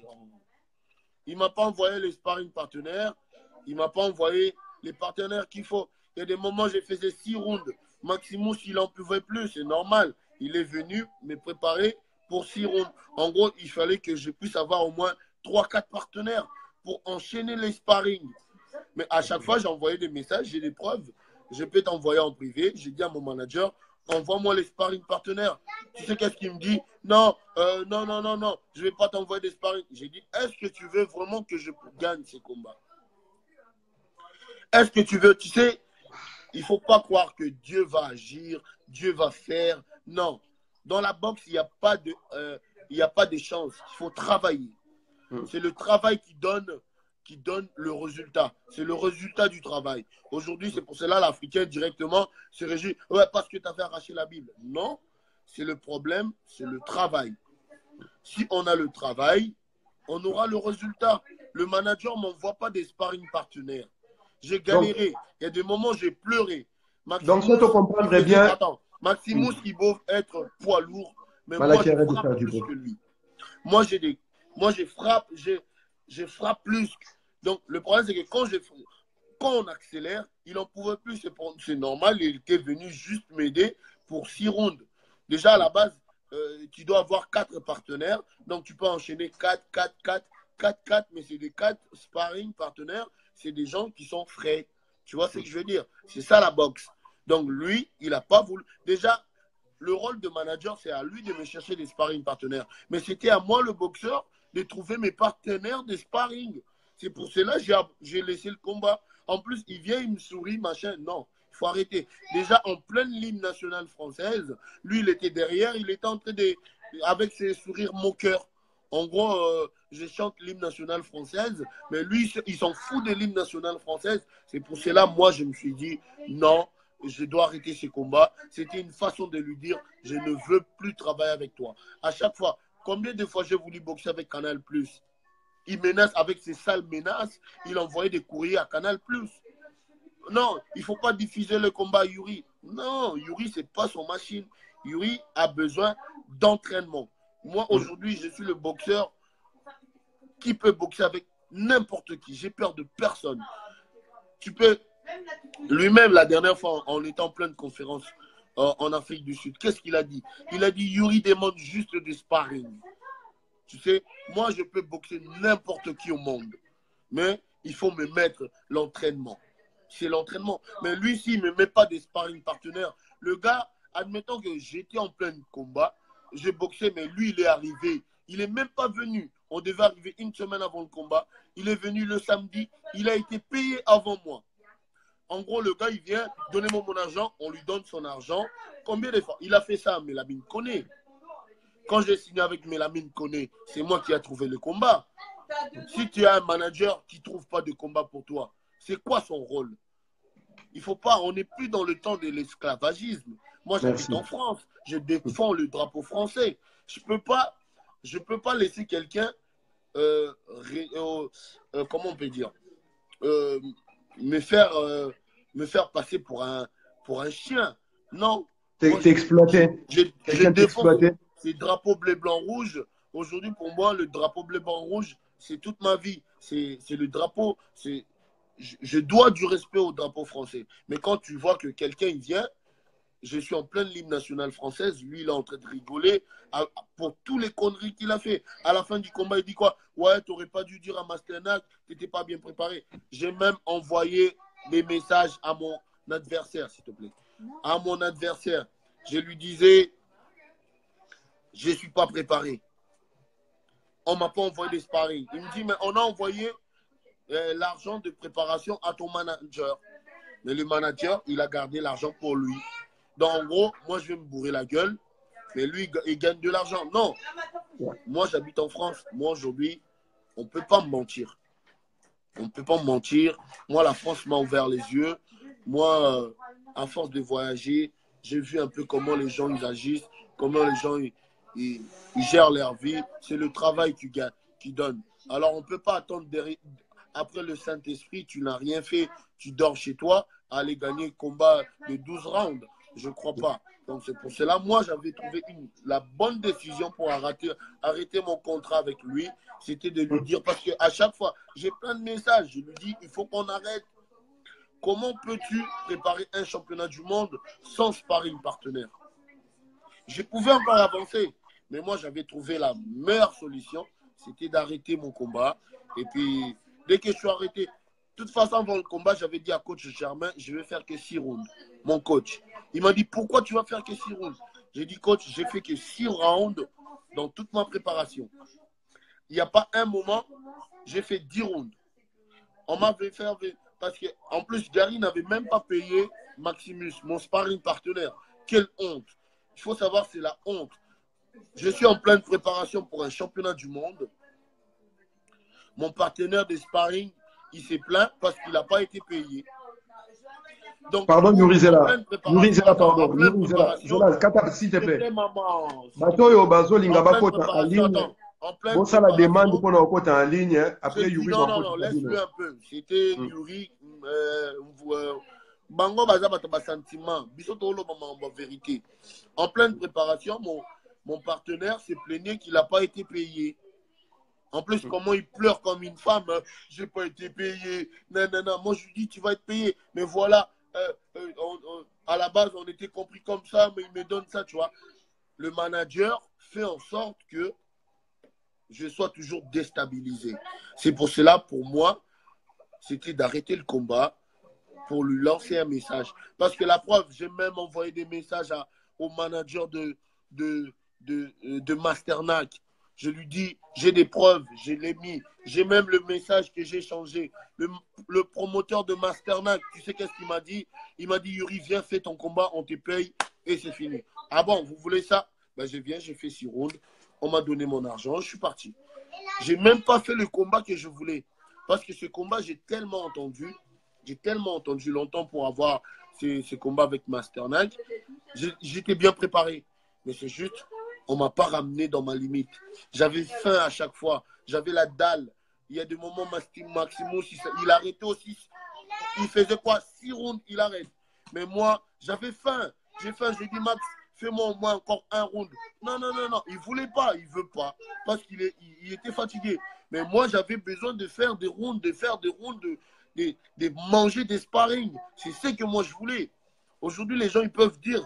F: Il ne m'a pas envoyé les sparring partenaires, il ne m'a pas envoyé les partenaires qu'il faut. Il y a des moments, j'ai fait 6 rounds. Maximus, il n'en pouvait plus, c'est normal. Il est venu me préparer pour 6 rounds. En gros, il fallait que je puisse avoir au moins 3-4 partenaires pour enchaîner les sparring. Mais à chaque fois, j'ai envoyé des messages, j'ai des preuves. Je peux t'envoyer en privé. J'ai dit à mon manager, envoie-moi les sparring partenaires. Tu sais qu'est-ce qu'il me dit? Non, non, je ne vais pas t'envoyer des sparring. J'ai dit, est-ce que tu veux vraiment que je gagne ces combats? Est-ce que tu veux, tu sais, il ne faut pas croire que Dieu va agir, Dieu va faire. Non. Dans la boxe, il n'y a pas de chance. Il faut travailler. C'est le travail qui donne qui donne le résultat. C'est le résultat du travail. Aujourd'hui, c'est pour cela l'Africain directement se réjouit. Ouais, parce que tu as fait arracher la Bible. Non, c'est le problème, c'est le travail. Si on a le travail, on aura le résultat. Le manager ne m'envoie pas des sparring partenaires. J'ai galéré. Il y a des moments où j'ai pleuré. Maximus,
D: donc, ça te comprendrait bien.
F: Attends, Maximus, il veut être poids lourd, mais
D: Malachi,
F: moi, je frappe plus que lui. Moi, je frappe plus. Donc, le problème, c'est que quand on accélère, il n'en pouvait plus. C'est normal, il était venu juste m'aider pour 6 rounds. Déjà, à la base, tu dois avoir 4 partenaires. Donc, tu peux enchaîner 4, 4, 4, 4, 4. Mais c'est des 4 sparring partenaires. C'est des gens qui sont frais. Tu vois ce que je veux dire? C'est ça la boxe. Donc, lui, il n'a pas voulu. Déjà, le rôle de manager, c'est à lui de me chercher des sparring partenaires. Mais c'était à moi, le boxeur, de trouver mes partenaires de sparring. C'est pour cela que j'ai laissé le combat. En plus, il vient, il me sourit, machin. Non, il faut arrêter. Déjà, en pleine l'hymne nationale française, lui, il était derrière, il était en train de, avec ses sourires moqueurs. En gros, je chante l'hymne nationale française, mais lui, il s'en fout de l'hymne nationale française. C'est pour cela, moi, je me suis dit, non, je dois arrêter ces combats. C'était une façon de lui dire, je ne veux plus travailler avec toi. À chaque fois, combien de fois j'ai voulu boxer avec Canal+? Il menace avec ses sales menaces. Il envoyait des courriers à Canal+. Non, il ne faut pas diffuser le combat à Yuri. Non, Yuri, ce n'est pas son machine. Yuri a besoin d'entraînement. Moi, aujourd'hui, je suis le boxeur qui peut boxer avec n'importe qui. J'ai peur de personne. Tu peux... Lui-même, la dernière fois, on était en pleine conférence en Afrique du Sud. Qu'est-ce qu'il a dit? Il a dit, Yuri demande juste du sparring. Tu sais, moi, je peux boxer n'importe qui au monde. Mais il faut me mettre l'entraînement. C'est l'entraînement. Mais lui, s'il ne me met pas des sparring partenaires, le gars, admettons que j'étais en plein combat, j'ai boxé, mais lui, il est arrivé. Il n'est même pas venu. On devait arriver une semaine avant le combat. Il est venu le samedi. Il a été payé avant moi. En gros, le gars, il vient, donnez-moi mon argent, on lui donne son argent. Combien de fois? Il a fait ça à Mélamine Koné. Quand j'ai signé avec Mélamine Koné, c'est moi qui ai trouvé le combat. Si tu as un manager qui ne trouve pas de combat pour toi, c'est quoi son rôle? Il faut pas, on n'est plus dans le temps de l'esclavagisme. Moi, j'habite en France, je défends le drapeau français. Je peux pas laisser quelqu'un, comment on peut dire, me faire passer pour un chien. Non.
D: T'es exploité.
F: Je défends ces drapeaux bleu, blanc, rouge. Aujourd'hui, pour moi, le drapeau bleu, blanc, rouge, c'est toute ma vie. C'est le drapeau. Je dois du respect au drapeau français. Mais quand tu vois que quelqu'un il vient, je suis en pleine l'hymne nationale française, lui, il est en train de rigoler pour tous les conneries qu'il a fait. À la fin du combat, il dit quoi? Ouais, tu n'aurais pas dû dire à Masternak, tu n'étais pas bien préparé. J'ai même envoyé des messages à mon adversaire, s'il te plaît. À mon adversaire. Je lui disais, je ne suis pas préparé. On ne m'a pas envoyé des sparring. Il me dit, mais on a envoyé l'argent de préparation à ton manager. Mais le manager, il a gardé l'argent pour lui. Donc, en gros, moi, je vais me bourrer la gueule, mais lui, il gagne de l'argent. Non. Moi, j'habite en France. Moi, aujourd'hui, on ne peut pas me mentir. On ne peut pas me mentir. Moi, la France m'a ouvert les yeux. Moi, à force de voyager, j'ai vu un peu comment les gens ils agissent, comment les gens ils gèrent leur vie. C'est le travail qui donne. Alors, on ne peut pas attendre après le Saint-Esprit, tu n'as rien fait, tu dors chez toi, aller gagner le combat de 12 rounds. Je ne crois pas. Donc, c'est pour cela, moi, j'avais trouvé la bonne décision pour arrêter mon contrat avec lui. C'était de lui dire, parce qu'à chaque fois, j'ai plein de messages. Je lui dis, il faut qu'on arrête. Comment peux-tu préparer un championnat du monde sans sparring partenaire? Je pouvais encore avancer, mais moi, j'avais trouvé la meilleure solution, c'était d'arrêter mon combat. Et puis, dès que je suis arrêté, de toute façon, avant le combat, j'avais dit à coach Germain, je vais faire que 6 rounds. Mon coach. Il m'a dit, pourquoi tu vas faire que 6 rounds? J'ai dit, coach, j'ai fait que 6 rounds dans toute ma préparation. Il n'y a pas un moment, j'ai fait 10 rounds. On m'avait fait, parce qu'en plus, Gary n'avait même pas payé Maximus, mon sparring partenaire. Quelle honte. Il faut savoir, c'est la honte. Je suis en pleine préparation pour un championnat du monde. Mon partenaire de sparring, il s'est plaint parce qu'il n'a pas été payé. Donc,
D: Pardon, Yuri Zela. Yuri Zela, pardon.
F: En pleine
D: Yuri Zela.
F: préparation,
D: Zela, kata, s'il te plaît.
F: c'était maman.
D: Batoyo, Bazo, Lingaba,
F: En pleine
D: Kota, en
F: préparation,
D: ligne.
F: attends. En pleine
D: Bon, ça, la demande
F: préparation,
D: pour nos côtes en ligne. Après,
F: j'ai dit,
D: Yuri
F: non,
D: va
F: non, non, laisse-le un peu. C'était Yuri. Bango baza bato ba sentiment. Biso tolo maman en vérité. En pleine préparation, mon partenaire s'est plaigné qu'il n'a pas été payé. En plus, comment il pleure comme une femme. Hein. J'ai pas été payé. Non, non, non. Moi, je lui dis, tu vas être payé. Mais voilà, à la base, on était compris comme ça, mais il me donne ça, tu vois. Le manager fait en sorte que je sois toujours déstabilisé. C'est pour cela, pour moi, c'était d'arrêter le combat pour lui lancer un message. Parce que la preuve, j'ai même envoyé des messages au manager de Masternac. Je lui dis, j'ai des preuves, je l'ai mis. J'ai même le message que j'ai changé. Le promoteur de Masternac, tu sais qu'est-ce qu'il m'a dit? Il m'a dit, Yuri, viens, fais ton combat, on te paye et c'est fini. Ah bon, vous voulez ça? Ben, je viens, j'ai fait 6 rounds. On m'a donné mon argent, je suis parti. J'ai même pas fait le combat que je voulais. Parce que ce combat, j'ai tellement entendu longtemps pour avoir ce combat avec Masternac. J'étais bien préparé. Mais c'est juste, on ne m'a pas ramené dans ma limite. J'avais faim à chaque fois. J'avais la dalle. Il y a des moments, Maximus, il arrêtait aussi. Il faisait quoi? 6 rounds, il arrête. Mais moi, j'avais faim. J'ai faim, j'ai dit, Max, fais-moi au moins encore 1 round. Non, non, non, non. Il ne voulait pas, il ne veut pas. Parce qu'il était fatigué. Mais moi, j'avais besoin de faire des rounds, de manger des sparring. C'est ce que moi, je voulais. Aujourd'hui, les gens, ils peuvent dire,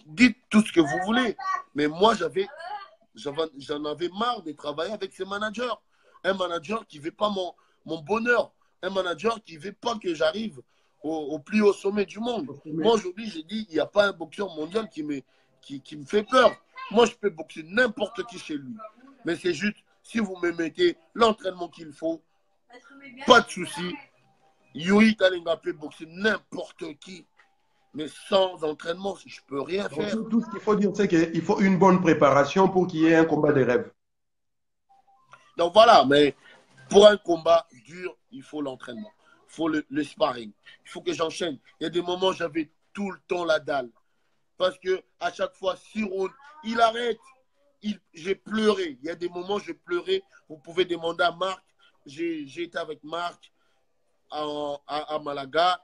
F: dites tout ce que vous voulez. Mais moi, j'en avais marre de travailler avec ces managers. Un manager qui ne veut pas mon bonheur. Un manager qui ne veut pas que j'arrive au plus haut sommet du monde. Moi, aujourd'hui, j'ai dit, il n'y a pas un boxeur mondial qui me fait peur. Moi, je peux boxer n'importe qui chez lui. Mais c'est juste, si vous me mettez l'entraînement qu'il faut, pas de souci. Yuri Kalenga peut boxer n'importe qui. Mais sans entraînement, je ne peux rien faire.
D: Donc, tout ce qu'il faut dire, c'est qu'il faut une bonne préparation pour qu'il y ait un combat de rêve.
F: Donc voilà, mais pour un combat dur, il faut l'entraînement. Il faut le sparring. Il faut que j'enchaîne. Il y a des moments, j'avais tout le temps la dalle. Parce que à chaque fois, 6 rounds, il arrête. J'ai pleuré. Il y a des moments, je pleurais. Vous pouvez demander à Marc. J'ai été avec Marc à Malaga.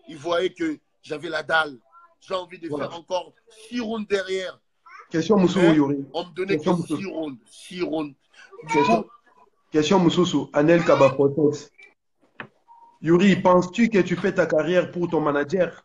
F: Il voyait que j'avais la dalle. J'ai envie de faire encore 6 rounds derrière.
D: Question Moussou, Yuri.
F: On me donnait que 6 rounds. 6 rounds.
D: Question Moussou, Anel Kabaprotex. Yuri, penses-tu que tu fais ta carrière pour ton manager?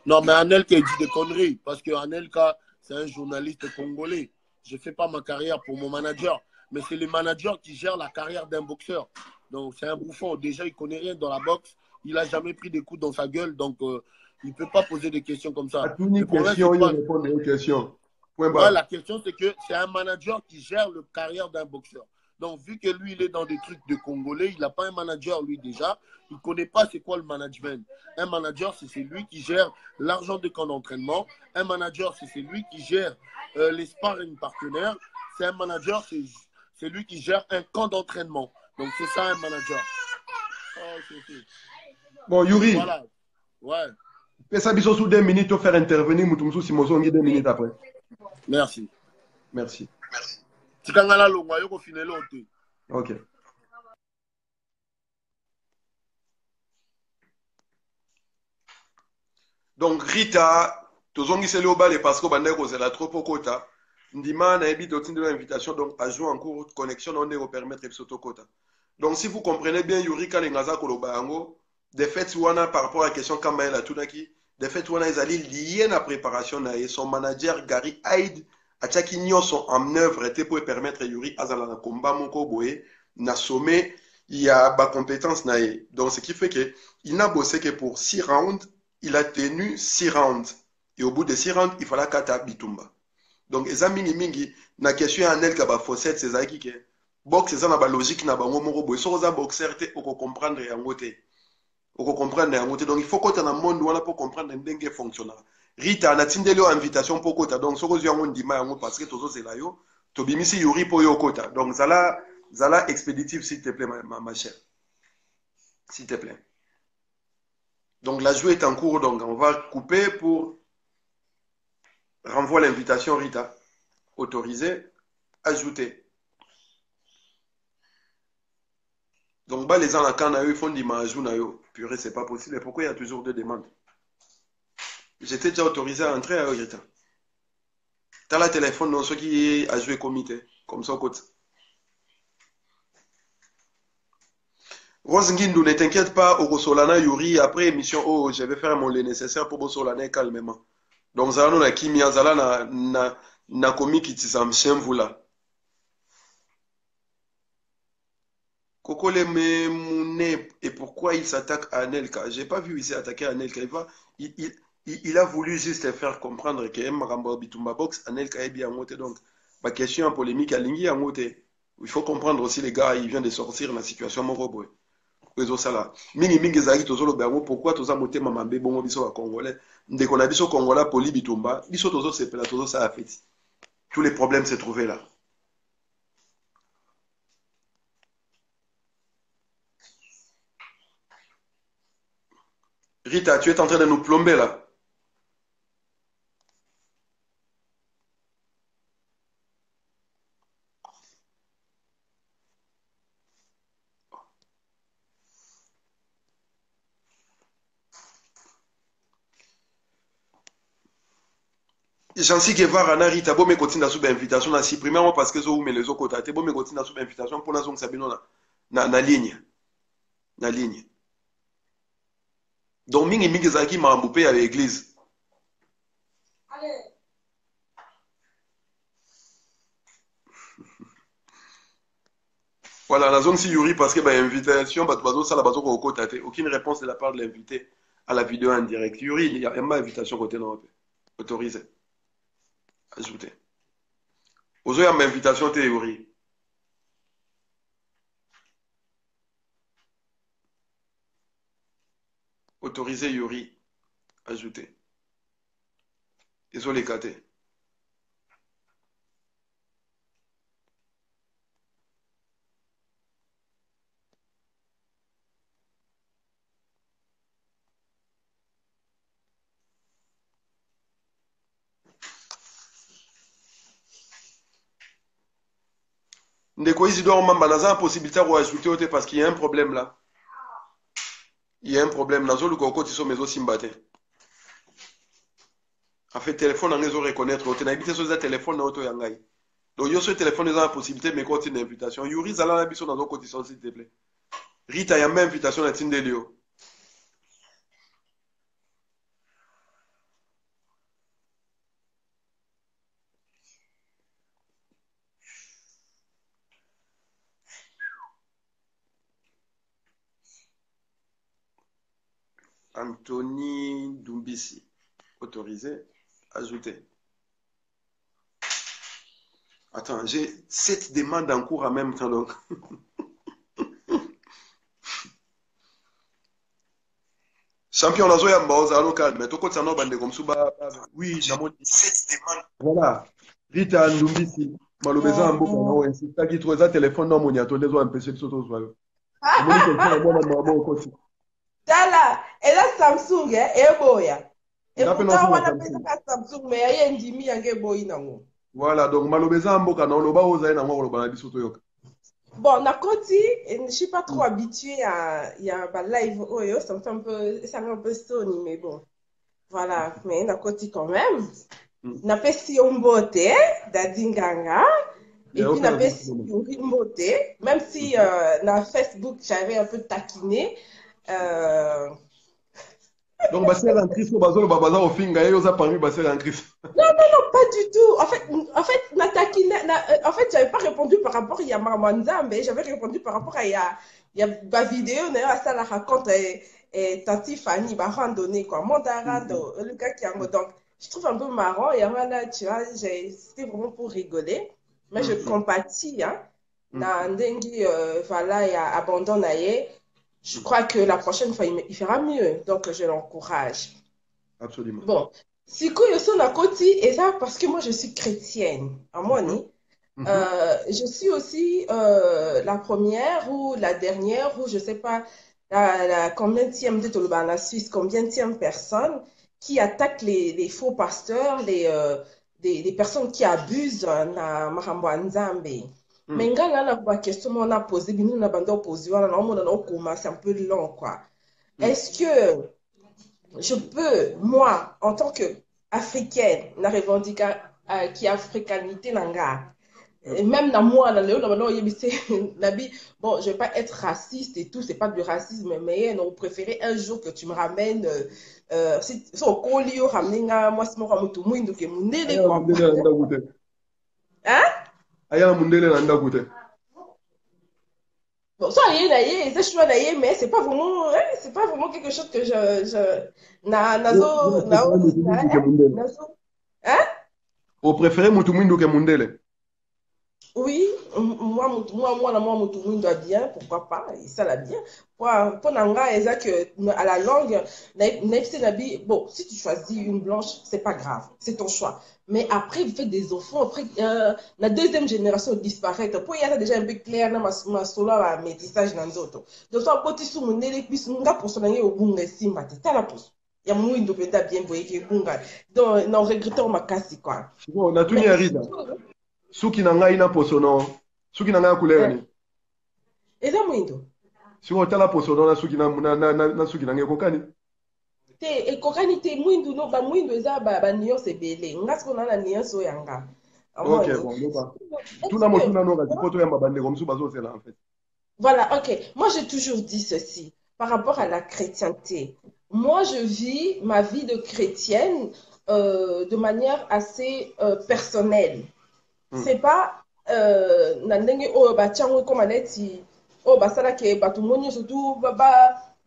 F: Non, mais Anelka, il dit des conneries. Parce que Anelka, c'est un journaliste congolais. Je ne fais pas ma carrière pour mon manager. Mais c'est le manager qui gère la carrière d'un boxeur. Donc, c'est un bouffon. Déjà, il ne connaît rien dans la boxe. Il n'a jamais pris des coups dans sa gueule. Donc, il ne peut pas poser des questions comme ça.
D: À toutes les questions, il répond aux questions.
F: Ouais, la question, c'est que c'est un manager qui gère la carrière d'un boxeur. Donc, vu que lui, il est dans des trucs de Congolais, il n'a pas un manager, lui, déjà. Il ne connaît pas c'est quoi le management. Un manager, c'est lui qui gère l'argent des camps d'entraînement. Un manager, c'est lui qui gère les sparring partenaires. C'est un manager, c'est lui qui gère un camp d'entraînement. Donc, c'est ça, un manager. Oh,
D: bon, Yuri.
F: Voilà. Ouais.
D: Pesa biso sous 2 minutes pour faire intervenir Moutoumsou Simoso, on 2 minutes après.
F: Merci.
D: Merci. Ok. Donc Rita, tozongi seli au bal parce que bandeko c'est la trop pokota. Ndima na ebi totinde l'invitation donc à jouer en cours de connexion on est permettre ebisoto kota. Donc si vous comprenez bien Yuri Kalengaza koloba yango, de fait wana par rapport à la question Kamaela Tunaki, de fait wana ezali lié na préparation na son manager Gary Hyde ataki nyonso en œuvre était pour permettre Yuri azala na combat moko boye na sommet il y a ba compétence na ye. Donc ce qui fait que il n'a bossé que pour 6 rounds, il a tenu 6 rounds et au bout de 6 rounds il fallait kata bitumba. Donc eza mingi mingi na question Anel ka ba fossette c'est ça qui que boxe ça na ba logique na bango moko boye so za boxer te oko comprendre yango te. Oko comprendre yango te donc il faut que tu na monde wana pour comprendre ndenge fonctionne. Rita na tindelo invitation pour kota donc soko zo yango ndima yango parce que tozo zela yo to bimisi Yuri po yo kota donc zala Zala expéditive, s'il te plaît, ma chère. S'il te plaît. Donc, la jouée est en cours, donc on va couper pour renvoie l'invitation, Rita. Autoriser, ajouter. Donc, bah, les gens, là, quand ils font des majoux, purée, c'est pas possible. Et pourquoi il y a toujours deux demandes? J'étais déjà autorisé à entrer à Rita. T'as le téléphone, non, ceux qui a joué comité, comme ça, côté. Rose Nguindou, ne t'inquiète pas, au Solana Yuri, après émission, oh, je vais faire le nécessaire pour Solana calmement. Donc, Zala, na Kimia, Zala, na komi qui t'isam chien, vous là. Coco le Mouné, et pourquoi il s'attaque à Anelka? J'ai pas vu ici attaquer Anelka. Il a voulu juste faire comprendre que Maramba Bitumba Box, Anelka est bien monté. Donc, ma question en polémique à Lingui en monté. Il faut comprendre aussi, les gars, il vient de sortir dans la situation Moroboy. Réseau Sala. Mingi Zaki Tozolo Bergo, pourquoi Toza Moté Mamambe Bongo Biso à Congolais? Dès qu'on a Biso Congolais, Poli Bitumba, Biso Tozo Sepela, Tozo ça a fait. Tous les problèmes se trouvaient là. Rita, tu es en train de nous plomber là. Jansi Guevara na Rita bo me continue sous invitation na supprimer parce que zo mais les autres côté bo me continue sous invitation pour na zone sabino na ligne donc mingi zaki ma mboupe à l'église. Allez. Voilà la zone si Yuri parce que bah invitation bah bazo ça la bazo ko côté aucune réponse de la part de l'invité à la vidéo en direct. Yuri il y a pas invitation côté non autorisé. Ajouter. Aujourd'hui, il y a une invitation théorie. Autoriser Yuri. Ajouter. Ils ont les catés. Ndeko Isidore Mamba, n'a pas possibilité de rajouter parce qu'il y a un problème là. Il y a un problème. Dans le coco, tu mais aussi mbatté. En fait, téléphone, on les reconnaître. On a habité sur le téléphone, on a yangai. Donc, il y a ce téléphone, ils ont la possibilité, mais quand il y a une invitation. Yuri, Zala, on a dans nos conditions, s'il te plaît. Rita, il y a même invitation à Tindelio. Anthony Dumbisi. Autorisé. Ajouter. Attends, j'ai 7 demandes en cours en même temps. Donc. Champion, la zoya mbaoza alo calme. Mais toko tsano bande comme suba. Oui, j'ai 7 demandes. Voilà. Rita Ndumbisi. Malobeza mboka na o insista ki troza téléphone non moni atonde zo empêcher que soto zo. Moni ko tsana bona mabo ko tsi.
H: Tala, elle a Samsung et boya. Et pourtant on appelle ça Samsung mais il y a un dimi yange boy nango.
D: Voilà, donc malobeza mboka na loba oza na ngo loba na biso to yoka.
H: Bon, na côté, je ne suis pas trop habituée à live oyo, ça me fait un peu stony mais bon. Voilà, mais na côté quand même. Na pesi ombote d'Adinganga et puis na pesi ombote même si na Facebook j'avais un peu taquiné.
D: Donc, bah, c'est un triste, bah, au fin, parmi, bah, c'est un triste.
H: Non, pas du tout. En fait, j'avais pas répondu par rapport à Mamanza, mais j'avais répondu par rapport à ma vidéo, à ça, la raconte, et Tati Fanny, bah, randonnée, quoi. Montarado, le gars qui a donc, je trouve un peu marrant, et là, tu vois, c'était vraiment pour rigoler, mais je compatis, hein. Dans Ndengi, voilà, il y a abandonné. Je crois que la prochaine fois, il fera mieux. Donc, je l'encourage.
D: Absolument.
H: Bon. Si vous êtes à côté, et ça, parce que moi, je suis chrétienne. À moi, Je suis aussi la première ou la dernière ou je sais pas la combienième de Toloba en Suisse, combienième personne qui attaque les faux pasteurs, des personnes qui abusent na makambo ya Nzambe. Mais nga na ba question on a posé binu na bando posé wana na omona na okoma c'est un peu long quoi. Est-ce que je peux moi en tant que africaine na revendiquer qui africanité nanga même dans moi, bon, je vais pas être raciste et tout, c'est pas du racisme, mais on préférait un jour que tu me ramènes, si au colio, ramener moi, c'est moi, tout le monde qui est mundele, quoi. Hein?
D: Aya mundele nanda goûté.
H: Bon, ça y est, c'est choix d'ailleurs, mais c'est pas vraiment quelque chose que hein?
D: Au préféré, mutumundu ke mundele.
H: Oui, moi, Moutoumou doit bien, pourquoi pas, et ça l'a bien. Pour Nanga, à la langue, bon, si tu choisis une blanche, c'est pas grave, c'est ton choix. Mais après, vous faites des enfants, après, la deuxième génération disparaît. Pour y aller déjà un peu clair, dans ma sola, métissage dans d'autres. Donc, ça, pour tu soumes, les plus, nga pour son année au bunga, simba, t'as la pousse. Il y a moins de pédales bien boyé qui est bunga. Donc, non, regrettant ma casse, quoi.
D: Bon, on a tout mis à ride. Suki na ngai na posono suki na ngai couleur ni
H: eza mwindo
D: si on tala posono na suki na suki na ngai kokani
H: te ekokani te mwindo no ba mwindo eza ba nuance ebele ngasi kona na nuance oyanga
D: OK bon donc tout na motuna no ka poto ya mabande comme ça bazo sela en fait.
H: Voilà, OK, moi j'ai toujours dit ceci par rapport à la chrétienté. Moi je vis ma vie de chrétienne de manière assez personnelle. C'est pas na ndenge oyo batiango comme neti oyo basalaki bato moni surtout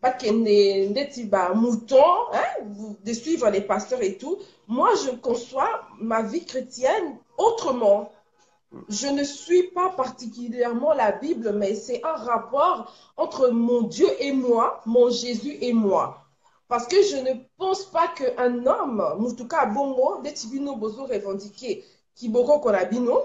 H: bakende ndeti ba mouton de suivre les pasteurs et tout. Moi je conçois ma vie chrétienne autrement. Je ne suis pas particulièrement la Bible, mais c'est un rapport entre mon Dieu et moi, mon Jésus et moi. Parce que je ne pense pas qu'un homme, en tout cas bongo, des tibino bozo revendiqué Kiboko Korabino,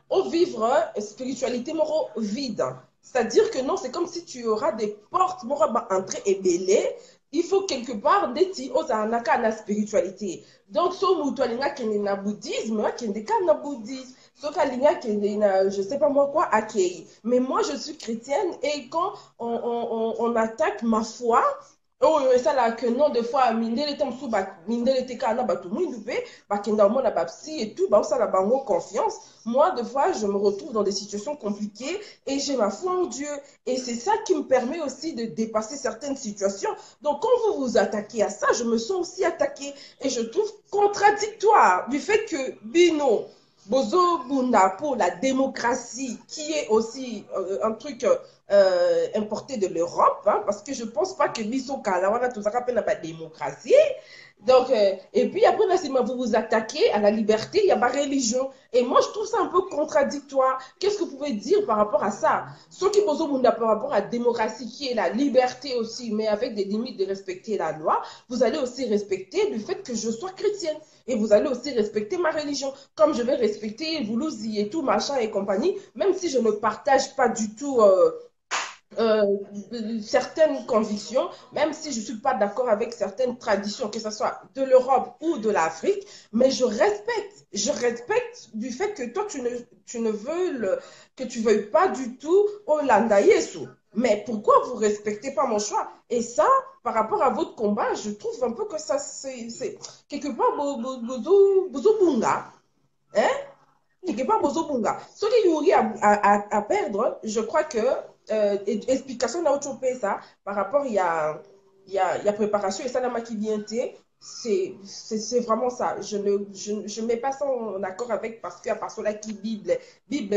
H: au vivre spiritualité moro vide. C'est-à-dire que non, c'est comme si tu auras des portes moro entrer et belé. Il faut quelque part d'être aux anaka na spiritualité. Donc, so mutualinga kende na bouddhisme, kende ka na bouddhisme. So kalinga kende na je sais pas moi quoi accueilli. Mais moi, je suis chrétienne et quand on attaque ma foi. Oh, ça là que non de fois mindele tam sou ba mindele te kana ba tout monde pe ba kenda mo na ba psy et tout ba ça la bango confiance. Moi de fois je me retrouve dans des situations compliquées et j'ai ma foi en Dieu et c'est ça qui me permet aussi de dépasser certaines situations. Donc quand vous vous attaquez à ça, je me sens aussi attaquée et je trouve contradictoire du fait que Bino Bozo Bunda pour la démocratie qui est aussi un truc importé de l'Europe, parce que je ne pense pas que Bisoka, là, on a tout ça rappelle la démocratie. Donc, et puis après, là, si vous vous attaquez à la liberté, il y a ma religion. Et moi, je trouve ça un peu contradictoire. Qu'est-ce que vous pouvez dire par rapport à ça? Ce qui pose au monde par rapport à la démocratie, qui est la liberté aussi, mais avec des limites de respecter la loi, vous allez aussi respecter le fait que je sois chrétienne. Et vous allez aussi respecter ma religion, comme je vais respecter Voulouzi et tout, machin et compagnie, même si je ne partage pas du tout certaines convictions, même si je ne suis pas d'accord avec certaines traditions, que ce soit de l'Europe ou de l'Afrique, mais je respecte du fait que toi, tu ne veuilles pas du tout Hollanda Yesu. Mais pourquoi vous ne respectez pas mon choix? Et ça, par rapport à votre combat, je trouve un peu que ça, c'est quelque part, bozo bunga. Hein? Quelque part, bozo bunga. Ce qui y aurait à perdre, je crois que, explication n'a autre chose ça, par rapport, il y a préparation et ça n'a pas qui vient c'est vraiment ça. Je ne mets pas ça en accord avec parce qu'il y a pas cela qui Bible,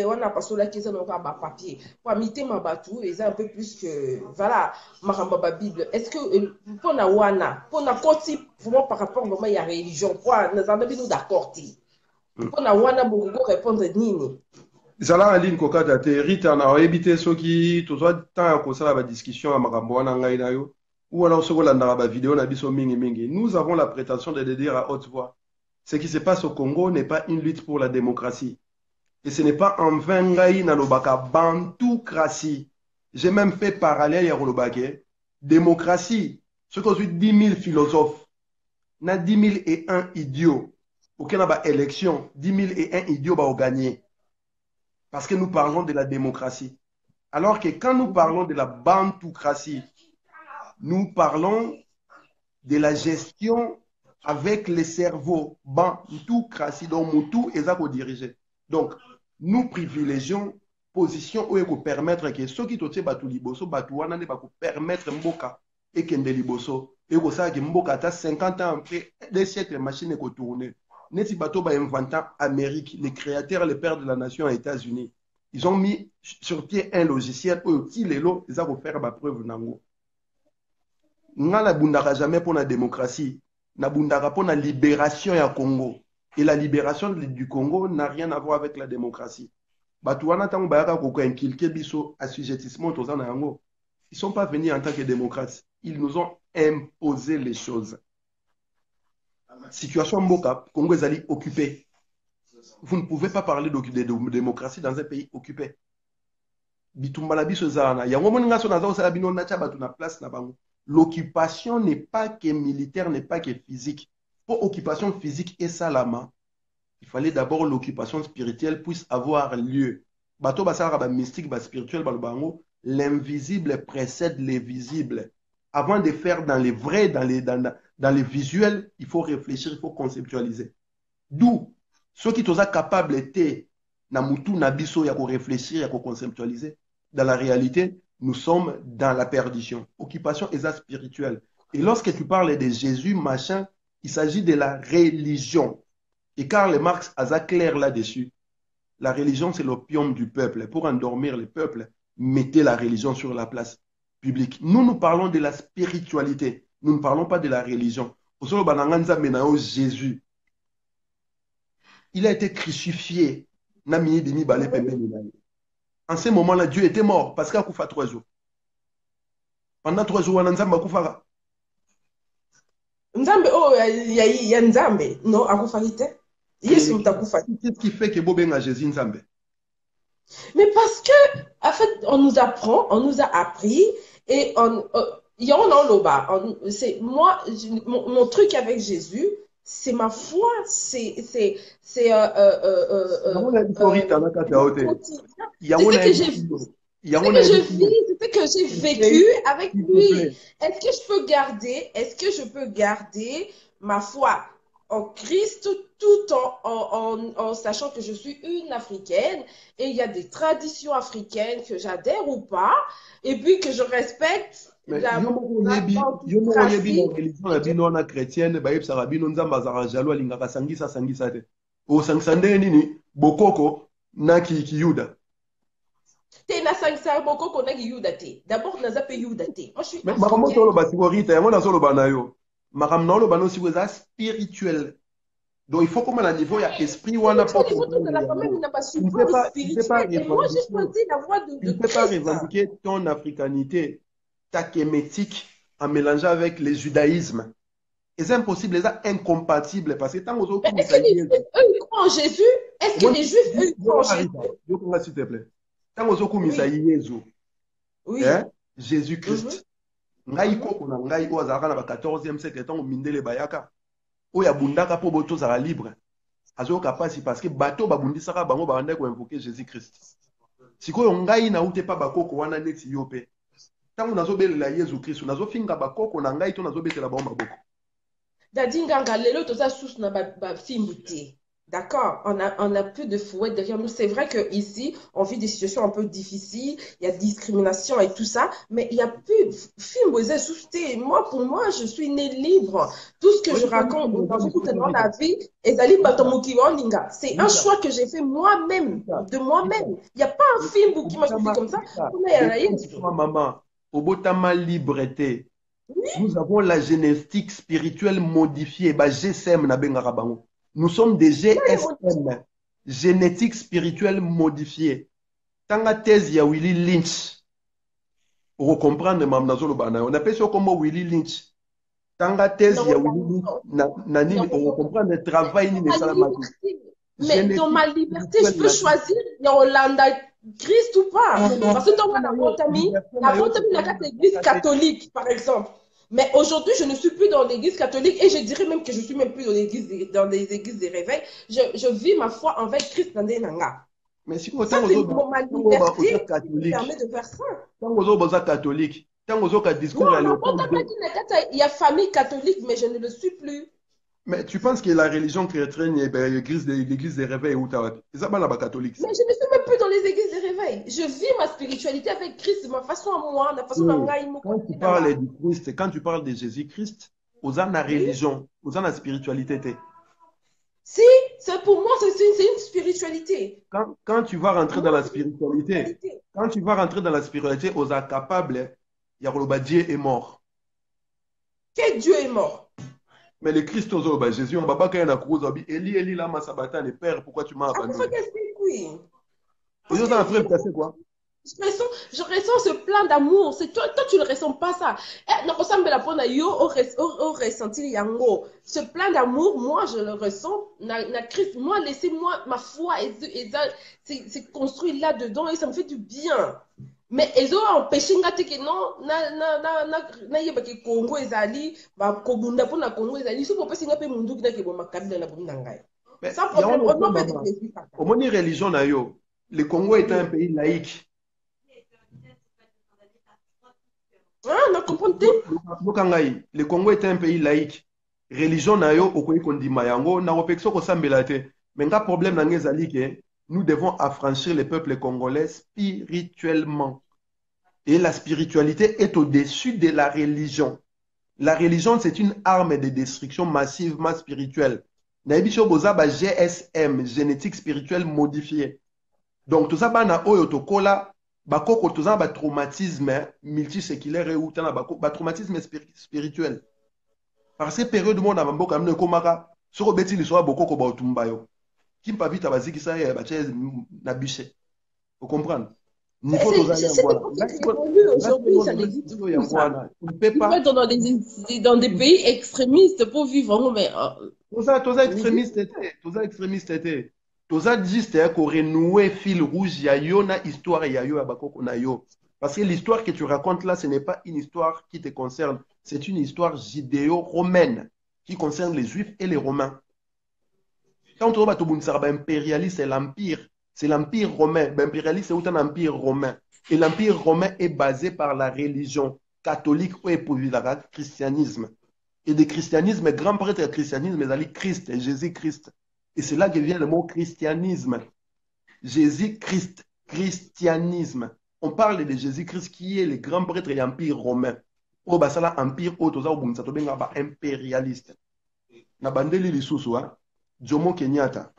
H: on a pas cela qui est dans le papier. Pour imiter ma batou, et c'est un peu plus que, voilà, ma Bible. Est-ce que, pour na wana, pour na koti, vraiment par rapport à il y a religion, pour nous en nous d'accord, pour na wana, beaucoup répondre nini.
D: Zala Aline Kokata, te Rita na évité ceux qui, tout ça, tant qu'on ça la discussion à Maramboana Ngaïnayo. Ou alors sur la vidéo mingi. Nous avons la prétention de le dire à haute voix. Ce qui se passe au Congo n'est pas une lutte pour la démocratie. Et ce n'est pas en vain ngai nalobaka bantoukratie. J'ai même fait parallèle à Rolobake. Démocratie. Ce qu'on dit 10 000 philosophes. Na 10 001 idiots. Aucun n'a pas élection. 10 001 idiots va gagner. Parce que nous parlons de la démocratie. Alors que quand nous parlons de la bantoukratie, nous parlons de la gestion avec les cerveaux. Bantoukratie, donc Moutou et Zako dirigé. Donc, nous privilégions position où il faut permettre que ceux qui sont battu liboso, battu wana ne pas permettre mboka et kende liboso. Et que ça que mboka ta 50 ans après des siècles machine ko tourner. Neti bato ba inventant Amérique, les créateurs, les pères de la nation aux États-Unis. Ils ont mis sur pied un logiciel où qui les lots, ils ont faire ba preuve nango. Ngala bundaka jamais pour la démocratie, na bundaka pour la libération ya Congo. Et la libération du Congo n'a rien à voir avec la démocratie. Batouana tango bayaka koko inculqué biso assujettissement tozana yango. Ils sont pas venus en tant que démocrates. Ils nous ont imposé les choses. Situation Mboka, Congo est allé occupé. Vous ne pouvez pas parler de démocratie dans un pays occupé. L'occupation n'est pas que militaire, n'est pas que physique. Pour occupation physique et salama, il fallait d'abord l'occupation spirituelle puisse avoir lieu. Bato basara mystique, spirituel, l'invisible précède les visibles. Avant de faire dans les vrais, dans les visuels, il faut réfléchir, il faut conceptualiser. D'où ceux qui sont capables d'être na mutu na biso ya ko réfléchir, ya ko conceptualiser. Dans la réalité, nous sommes dans la perdition. Occupation est spirituelle. Et lorsque tu parles de Jésus, machin, il s'agit de la religion. Et Karl Marx a clair là-dessus. La religion, c'est l'opium du peuple. Pour endormir le peuple, mettez la religion sur la place publique. Nous parlons de la spiritualité. Nous ne parlons pas de la religion. Jésus, il a été crucifié. En ce moment-là, Dieu était mort parce qu'il a fait 3 jours. Pendant 3 jours, il a fait
H: Nzambe, oh, il y a Nzambe. Non, akufarite. Yesu mtakufa.
D: Qu'est-ce qui fait que Bobenga Jésus Nzambe?
H: Mais parce que, en fait, on nous apprend, on nous a appris, et y en a loba. C'est moi, mon truc avec Jésus, c'est ma foi, c'est ce que j'ai vécu avec lui. Est-ce que je peux garder ma foi en Christ tout en sachant que je suis une Africaine et il y a des traditions africaines que j'adhère ou pas et puis que je respecte la
D: chrétienne
H: d'abord nazape yuda te. Moi je suis
D: spirituel. Donc il faut comme à niveau il y a esprit ou on a
H: pas il
D: ne peut pas revendiquer ton africanité, ta kémétique en mélangeant avec le judaïsme. Et c'est impossible, c'est incompatible parce que tant aux autres
H: est-ce que eux ils croient en Jésus? Est-ce que les Juifs eux ils croient en Jésus?
D: S'il te plaît. Tant aux autres oui. Jésus-Christ. Ngai koko na ngai o azaka na 14e siècle tant mindele bayaka. O ya bundaka po boto za libre. Azo kapasi parce que bato babundisaka bango banda ko invoquer Jésus-Christ. Sikoyo ngai na ute pa bakoko wana neti yope. Tango nazobelela Yesu Christ nazo finga bakoko na ngai to nazobetela bango maboko.
H: Dadi nganga lelo toza sous na ba fimbuti. D'accord, on a peu de fouet derrière nous. C'est vrai qu'ici, on vit des situations un peu difficiles, il y a discrimination et tout ça, mais il y a plus de moi, pour moi, je suis née libre. Tout ce que je raconte dans la vie, c'est un choix que j'ai fait moi-même, de moi-même. Il n'y a pas un film qui m'a dit comme ça.
D: Maman, au Botama Liberté, nous avons la génétique spirituelle modifiée, GSM na Bengarabango. Nous sommes des GSM, génétique spirituelle modifiée. Tanga thèse ya Willie Lynch. Pour comprendre, on appelle ça comme Willie Lynch. Tanga thèse ya Willie Lynch. On comprend le travail ni les
H: Mais dans ma liberté, je peux choisir Yolanda Christ ou pas. Parce que dans la Pontami, l'église catholique, par exemple. Mais aujourd'hui, je ne suis plus dans l'église catholique et je dirais même que je suis même plus dans les églises de réveil. Je vis ma foi envers Christ dans des nangas.
D: Mais si
H: Ça, c'est ma liberté qui me permet de faire ça.
D: Tant que vous êtes catholique, tant que vous avez discours
H: Non, il y a famille catholique, mais je ne le suis plus.
D: mais tu penses que la religion chrétienne est l'église des réveils ou t'as c'est ça la catholique.
H: Mais je ne suis même plus dans les églises de réveil. Je vis ma spiritualité avec Christ, ma façon à moi, la façon dont
D: quand tu parles du Christ, quand tu parles de Jésus-Christ, aux ans la religion, aux ans la spiritualité.
H: Si, c'est pour moi, c'est une spiritualité.
D: Quand tu vas rentrer dans la spiritualité, aux ans capables, Dieu est mort.
H: Quel Dieu est mort?
D: Mais le Christ, Jésus, on va pas qu'il y ait une croix, Eli, lama sabachthani, Père, pourquoi tu m'as abandonné?
H: Oui.
D: C'est quoi?
H: Je ressens ce plein d'amour. C'est toi, tu ne ressens pas ça. Ce plein d'amour, moi, je le ressens. Moi, laissez-moi ma foi c'est construit là-dedans et ça me fait du bien. Mais ils ont empêché que non, na Congo ezali, ba kobunda pour na Congo ezali, si vous pensez que mundu qui na ke boma kabila na bunda ngai. Sans problème, on peut faire des plaisirs.
D: Au moins, religion na yo, le Congo est un pays laïque.
H: Ah, on comprend.
D: Le Congo est un pays laïque. Religion na yo, okoyi kondima yango, na opexo ko sambela te. Mais nga problème na ngezali ke nous devons affranchir les peuples congolais spirituellement. Et la spiritualité est au-dessus de la religion. La religion, c'est une arme de destruction massivement spirituelle. Naibisho boza ba GSM, génétique spirituelle modifiée. Donc, tout ça, na oyo tokola, bakoko toza ba traumatisme multiséculaire et ou tana ba traumatisme spirituel. Parce que période du monde a mboka mne komaka, soko beti liswa bokoko ba otumba yo. Qui pas vite abaziki ça na bûcher. Vous comprenez?
H: Aujourd'hui, ça n'existe plus. Dans des pays extrémistes pour vivre. Mais
D: toza extrémiste était. Toza juste ko renouer fil rouge ya yo na histoire ya yo ya bakoko na yo. Parce que l'histoire que tu racontes là, ce n'est pas une histoire qui te concerne, c'est une histoire judéo-romaine qui concerne les Juifs et les Romains. Quand on va à impérialiste, c'est l'empire romain. L'impérialiste, c'est un empire romain. Et l'empire romain est basé par la religion catholique ou pour le christianisme. Et le christianisme, grand prêtre du christianisme, c'est Christ, Jésus-Christ. Et c'est là que vient le mot christianisme. Jésus-Christ, christianisme. On parle de Jésus-Christ qui est le grand prêtre de l'empire romain. Au basala empire, au toza au bunsa, tobenga ba impérialiste. Na bandeli lisusu, hein. Jomo Kenyatta.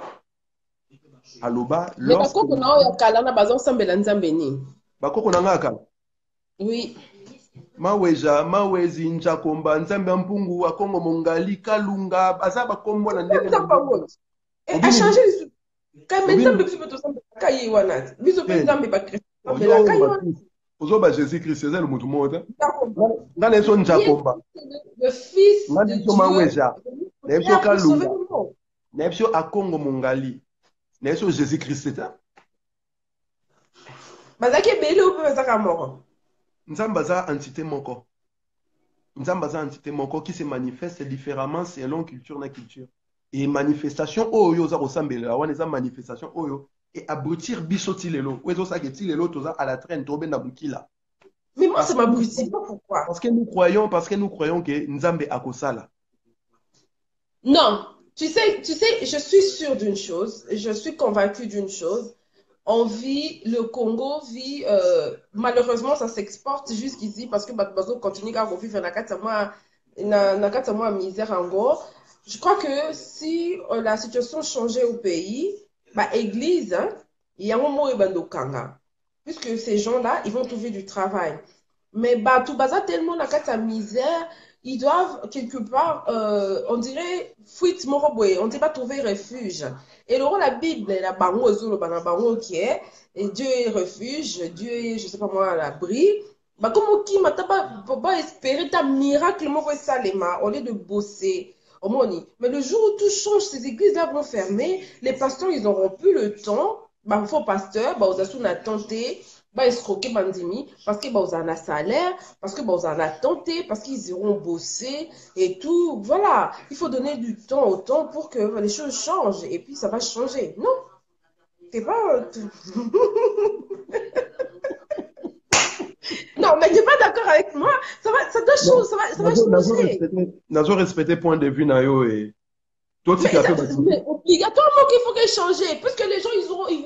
D: Aloba,
H: lorsque... Mais bakoko na oya kala na bazon sambela nzambe ni.
D: Bakoko na ngaka?
H: Oui.
D: Mawezi njakomba nzambe mpungu akongo mongali kalunga baza bakombo na ndenge.
H: A changé quand même nzambe biso to sambela kayi wana. Biso pe nzambe ba Christ. Sambela kayi wana.
D: Ozoba Jésus-Christ, c'est le mutu mota. Ngane so njakomba.
H: Le fils de Dieu.
D: Maweja. Nebso kalunga. Nebso akongo mongali. Nebso Jésus-Christ c'est ça.
H: Bazaki bele ou bazaka moko.
D: Nzambaza entité moko. Nzambaza entité moko qui se manifeste différemment selon culture na culture. Et manifestation oyo za kosambela wana za manifestation oyo et abrutir biso tilelo. Oyo ça que tilelo toza à la traîne tobe na bukila.
H: Mais moi ça m'abrutit pas pourquoi?
D: Parce que nous croyons que Nzambe akosala.
H: Non, tu sais, je suis sûre d'une chose, je suis convaincue d'une chose. Le Congo vit, malheureusement, ça s'exporte jusqu'ici parce que Bazo continue à vivre dans la misère en gros. Je crois que si la situation changeait au pays, église, il y a un mot Kanga. Puisque ces gens-là, ils vont trouver du travail. Mais tout baza tellement la misère, ils doivent quelque part, on dirait, fuite moroboué, on ne dit pas trouver refuge. Et le rôle de la Bible, la bango zolo bango qui est, et Dieu est refuge, Dieu est, je sais pas moi, l'abri. Comment qui m'a pas espérer ta miracle, moi, ça, au lieu de bosser, Au Moni. Mais le jour où tout change, ces églises-là vont fermer. Les pasteurs, ils n'auront plus le temps. Bah, faux pasteur, bah, on a tenté. Bah, escroquer bandimi parce que bah, on a un salaire, parce que bah, on a tenté, parce qu'ils iront bosser et tout. Voilà, il faut donner du temps au temps pour que les choses changent et puis ça va changer. Non, t'es pas. Non, mais t'es pas d'accord avec moi. Ça doit changer, ça va changer.
D: Nazo respecter point de vue nayo et toi tu as fait.
H: Mais obligatoirement qu'il faut qu'elle change, puisque les gens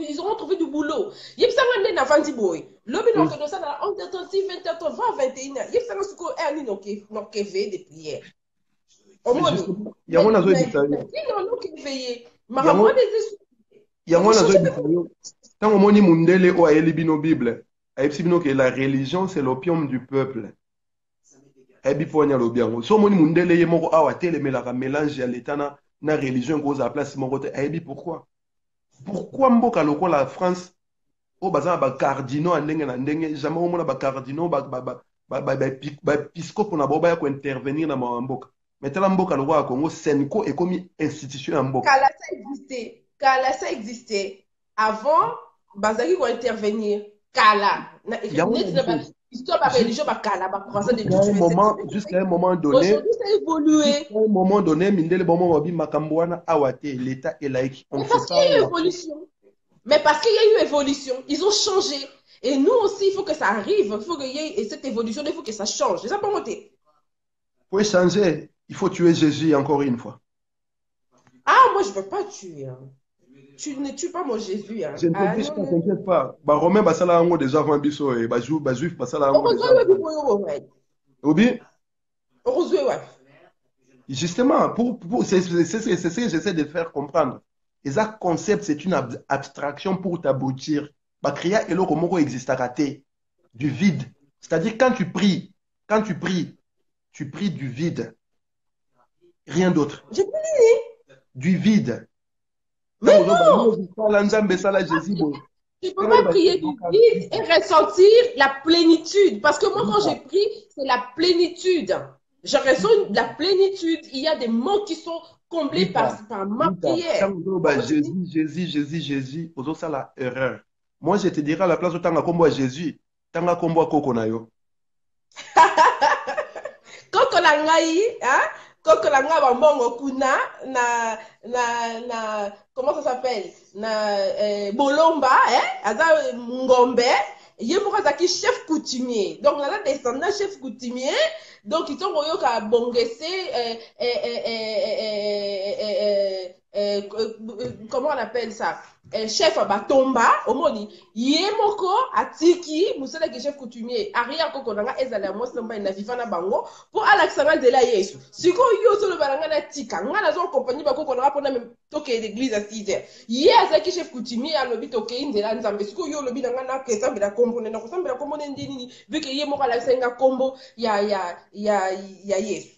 H: ils auront trouvé du boulot. Il y a ça n'a pas dit boy. L'homme non que ça dans 11h36, 20h30, 20h21. Il y a ça dans ce qu'on a ni non que veille des prières. Au moins
D: il y a moi nazo dit ça.
H: Non que veiller. Maman des
D: il y a moi nazo dit ça. Tant au moni mundele o ayeli bino Bible. Ayebisi bino que la religion c'est l'opium du peuple. Ebi ponya lo bien. So moni mundele ye moko awa telemelaka mélange ya l'état na religion cause à place mon côté ebi pourquoi mboka loko la France o bazana ba cardinaux ndenge na ndenge jamais au mona ba cardinaux ba episcope na boba ya ko intervenir na mboka mais tala mboka loko ya Congo Senko est comme institution ya mboka
H: kala ça existait avant bazaki ko intervenir kala histoire de religion
D: jusqu'à un moment donné.
H: Aujourd'hui, ça a évolué.
D: Jusqu'à un moment donné, mindele bomo wabi makambouana awate, l'État est laïque.
H: Mais parce qu'il y a eu évolution. Mais parce qu'il y a eu évolution, ils ont changé. Et nous aussi, il faut que ça arrive. Il faut qu'il y ait cette évolution, il faut que ça change. C'est ça pour monter.
D: Pour changer, il faut tuer Jésus encore une fois.
H: Ah, moi, je ne veux pas tuer. Hein. Tu ne tues pas mon Jésus. Hein.
D: Je ne t'inquiète pas. Bah, Romain, bah, ça l'a déjà avant Bisso et bah, juif, bah, ça l'a Obi? Justement, c'est ce que j'essaie de faire comprendre. Et ça, concept, c'est une abstraction pour t'aboutir. Bah, créer et l'eau comme existe à rater. Du vide. C'est-à-dire, quand tu pries, tu pries du vide. Rien d'autre.
H: J'ai prié.
D: Du vide.
H: Mais non! Tu ne peux pas prier du vide et ressentir la plénitude. Parce que moi, quand j'ai prié, c'est la plénitude. Je ressens la plénitude. Il y a des mots qui sont comblés par ma prière.
D: Jésus, c'est la erreur. Moi, je te dirais à la place où tu as combo à Jésus, tu as combo à Kokonayo.
H: Kokonangaï, hein? Kokolanga bambongo kuna comment ça s'appelle bolomba aza ngombe ye moko azaki chef coutumier donc là descendant chef coutumier donc ils sont koyoka bongese comment on appelle ça chef batomba omoni ye moko atiki musala ki chef coutumier arrière koko nanga ezala mosamba na vivana bango pour alaxanga de la Yesu siko yo solo balanga na tika ngana zo compagnie bakoko nanga pona même toke l'église à 6h ye azaki chef coutumier alobi toke indela nzambe siko yo lobi nanga na kesamba la kombo na kosamba la kombo ndini vu que ye moko alaxanga kombo ya Yesu.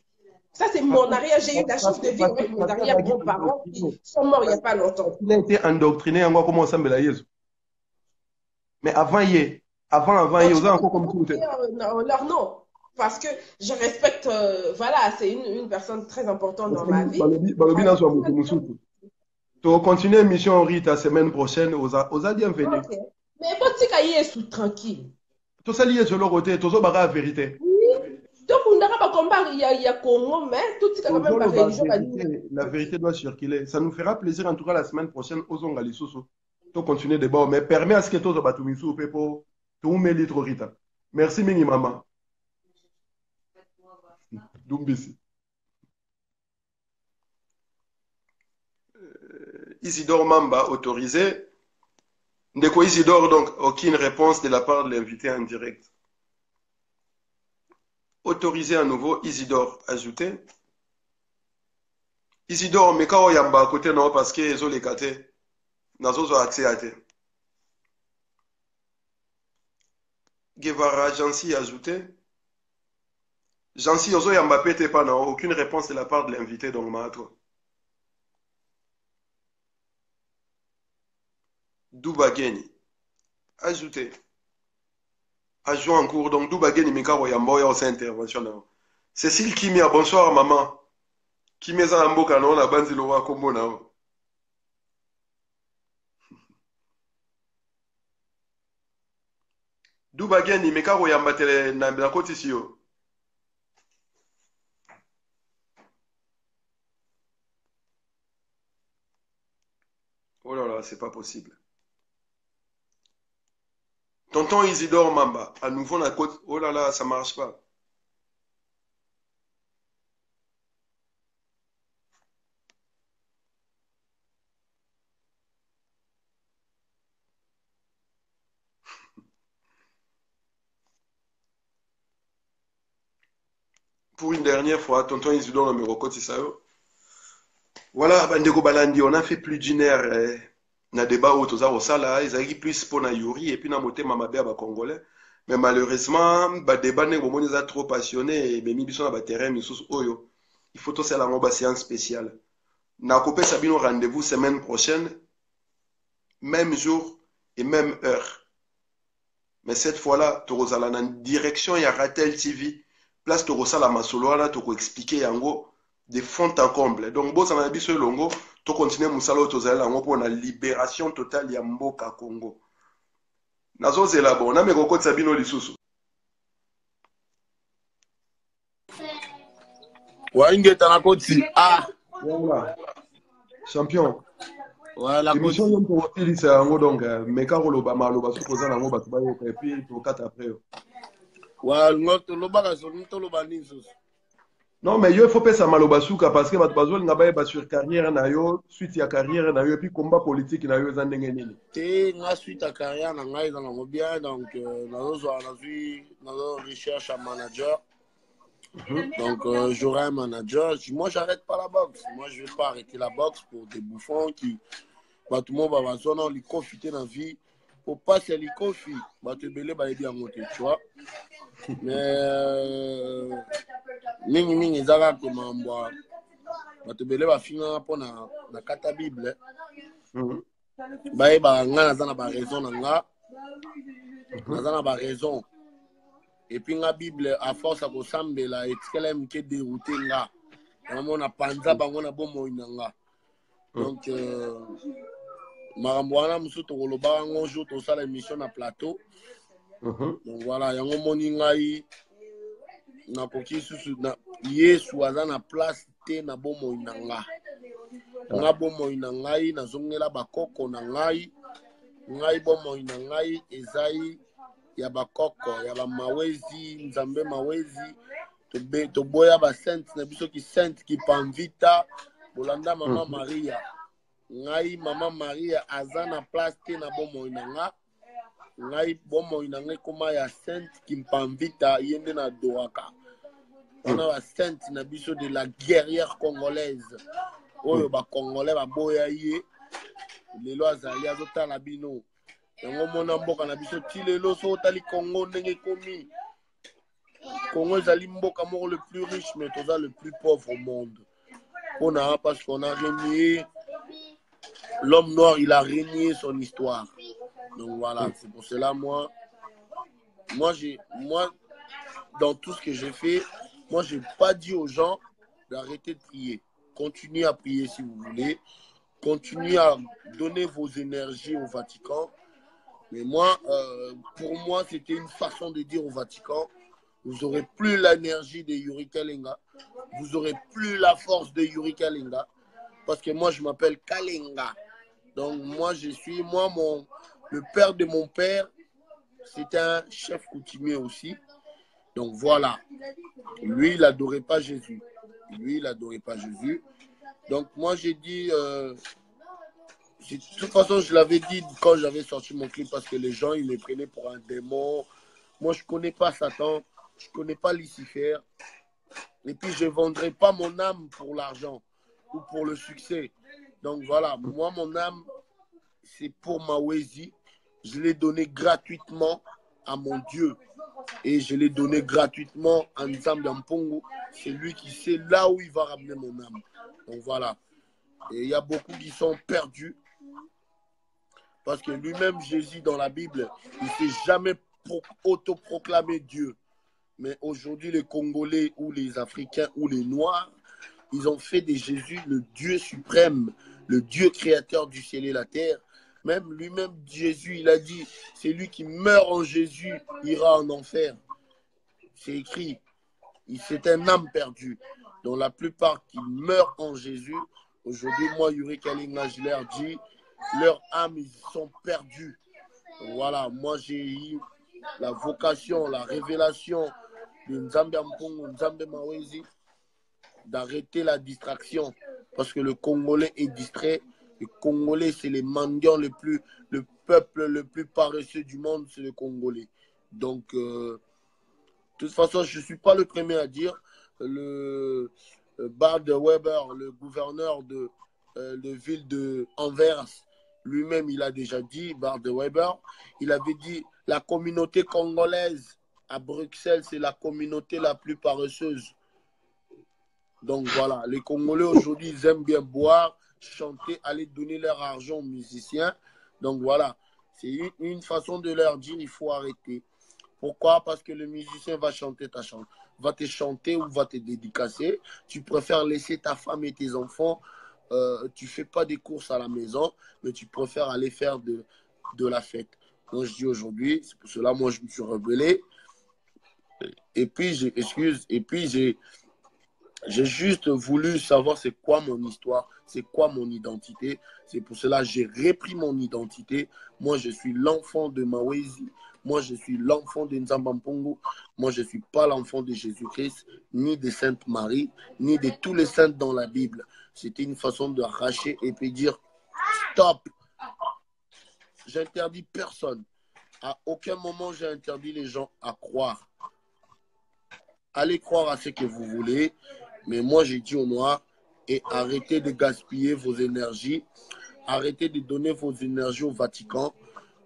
H: Ça, c'est mon arrière. J'ai eu la chance de vivre avec mes arrière-grands-parents qui sont morts il n'y a pas longtemps.
D: Il a été endoctriné en quoi comment ça me l'a Jésus. Mais avant, vous avez encore comme tout.
H: Leur nom. Parce que je respecte, voilà, c'est une personne très importante dans ma vie.
D: Tu vas continuer mission Rite la semaine prochaine aux bienvenus.
H: Okay. Mais bon, tu sais sous tranquille.
D: Tout ça lié sur le côté, tout ça la vérité.
H: Donc, on n'a pas combat, il y a Congo, mais tout ce quand même la religion.
D: La vérité doit circuler. Ça nous fera plaisir, en tout cas, la semaine prochaine, aux Ongalissoso. Tu continuer le débat, mais permet à ce que tu aies batumisu pour tout me litre Rita. Merci, Mingi Maman. Dumbisi. Isidore Mamba, autorisé. Ndeko Isidore, donc, aucune réponse de la part de l'invité en direct. Autorisé à nouveau, Isidore, ajouté. Isidore, mais quand on y a à côté, non, parce que les autres les ont accès à te. Guevara, Jansi, ajouté. Jansi, Ozo Yamba t'es pas, non, aucune réponse de la part de l'invité, donc, à toi. Doubageni, ajouté. Adjoint en cours, donc Doubageni Mika Woyambo, il y a aussi intervention. Cécile Kimia, bonsoir maman. Kimeza Amboka, non, la bande, le roi Combo, non. D'où bagani, mais quand on y a battu la côte ici, oh là là, c'est pas possible. Tonton Isidore Mamba, à nouveau la côte, oh là là, ça marche pas. Pour une dernière fois, tonton Isidore numéro côte, c'est ça. Voilà, Bandeko Balandi, on a fait plus d'une heure. Na débat au toza osala ezaki plus pour na yuri et puis na motema mabe ba congolais mais malheureusement ba débat ne bomoni za trop passionné et memi biso na ba terrain misusu oyo il faut to sala ngo ba séance spéciale na kopé sabino rendez-vous semaine prochaine même jour et même heure mais cette fois-là to rozala na direction ya Ratel TV place to rosala masolo ala to ko expliquer yango de fond en comble donc bo ça na biso longo to continuer musala tozala yango pour la libération totale ya mboka Congo nazo zela bon na meko kotsa bino lisusu
F: wa ingeta na koti
D: voilà champion
F: voilà
D: émission yom pour utiliser yango donc meka koloba maloba supposa nango bato bayoka et puis to kata après
F: wa ngoto lobaka so nto loba ninso.
D: Non, mais il faut pas ça malobasuka parce que tu besoin de sur carrière na yo, suite ya carrière na yo et puis combat politique na yo zandenge nini.
F: Té nga suite à carrière na ngai dans la bien donc nazo recherche un manager. Donc j'aurai un manager. Moi j'arrête pas la boxe. Moi je vais pas arrêter la boxe pour des bouffons qui tout le monde va besoin de profiter dans la vie. Pour pas se les confier, te belé ba aider à monter, tu vois. Mais mingi ezaka koma mbwa bato belé bafinga mpo na kata bible bayeba nga naza na baraison na nga naza na baraison epuis nga bible à force ya kosambela etikala mike dérouté nga namona panza bango na bomoi na nga donc makambo wana mosusu tokolobaka ngo jour tosala émission na plateau donc voilà yango moni ngai nakoki susu na yesu aza na place te na bomoi na nga bomoi na ngai nazongela bakoko na ngai bomoi na ngai ezai ya bakoko ya bamawezi nzambe mawezi toboya basente na biso ki sainte ki panvita bolanda mama maria ngai mama maria aza na place te na bomoi na nga ngai bomoi na ngai koma ya sainte ki mpanvita yende na doaka on a la sainte na biso de la guerrière congolaise oyo ba congolais ba boya ye lelo azali azotala bino yango mona mboka na biso ti lelo so otali Congo ndenge komi Congo ezali mboka moko le plus riche mais toza le plus pauvre au monde on parce qu'on a renié l'homme noir, il a renié son histoire. Donc voilà, c'est pour cela moi dans tout ce que j'ai fait, moi j'ai pas dit aux gens d'arrêter de prier. Continuez à prier si vous voulez. Continuez à donner vos énergies au Vatican. Mais moi, pour moi, c'était une façon de dire au Vatican, vous n'aurez plus l'énergie de Yuri Kalenga, vous n'aurez plus la force de Yuri Kalenga, parce que moi, je m'appelle Kalenga. Donc moi, le père de mon père, c'était un chef coutumier aussi. Donc voilà, lui, il n'adorait pas Jésus. Donc moi, j'ai dit, de toute façon, je l'avais dit quand j'avais sorti mon clip, parce que les gens, ils me prenaient pour un démon. Moi, je ne connais pas Satan, je ne connais pas Lucifer. Et puis, je ne vendrai pas mon âme pour l'argent ou pour le succès. Donc voilà, moi, mon âme, c'est pour Mawezi. Je l'ai donné gratuitement à mon Dieu. Et je l'ai donné gratuitement à Nzambe Mpongo. C'est lui qui sait là où il va ramener mon âme. Donc voilà. Et il y a beaucoup qui sont perdus. Parce que lui-même, Jésus, dans la Bible, il ne s'est jamais autoproclamé Dieu. Mais aujourd'hui, les Congolais ou les Africains ou les Noirs, Ils ont fait de Jésus le Dieu suprême, le Dieu créateur du ciel et la terre. Même lui-même, Jésus, il a dit, c'est lui qui meurt en Jésus, ira en enfer. C'est écrit. C'est un âme perdue. Donc la plupart qui meurent en Jésus, aujourd'hui, moi, Yuri Kalinga, je leur dis, leurs âmes, ils sont perdus. Donc, voilà, moi, j'ai eu la vocation, la révélation de Nzambe Mpongo, Nzambe Mawezi, d'arrêter la distraction. Parce que le Congolais est distrait. Les Congolais, c'est les mendiants le peuple le plus paresseux du monde, c'est le Congolais. Donc, de toute façon, je ne suis pas le premier à dire. Le Bart de Weber, le gouverneur de ville de Anvers, lui-même, il a déjà dit, Bart de Weber, il avait dit, la communauté congolaise à Bruxelles, c'est la communauté la plus paresseuse. Donc voilà, les Congolais aujourd'hui, ils aiment bien boire, chanter, aller donner leur argent aux musiciens. Donc voilà, c'est une façon de leur dire, il faut arrêter. Pourquoi? Parce que le musicien va chanter ta chanson, va te chanter ou va te dédicacer. Tu préfères laisser ta femme et tes enfants, tu ne fais pas des courses à la maison, mais tu préfères aller faire de la fête. Donc je dis aujourd'hui, c'est pour cela moi je me suis rebellé. Et puis j'ai juste voulu savoir c'est quoi mon histoire, c'est quoi mon identité. C'est pour cela que j'ai repris mon identité. Moi, je suis l'enfant de Mawezi. Moi, je suis l'enfant de Nzamba Mpongo. Moi, je ne suis pas l'enfant de Jésus-Christ, ni de Sainte Marie, ni de tous les saints dans la Bible. C'était une façon de arracher et puis dire stop. J'interdis personne. À aucun moment, j'ai interdit les gens à croire. Allez croire à ce que vous voulez. Mais moi, j'ai dit aux Noirs, et arrêtez de gaspiller vos énergies. Arrêtez de donner vos énergies au Vatican.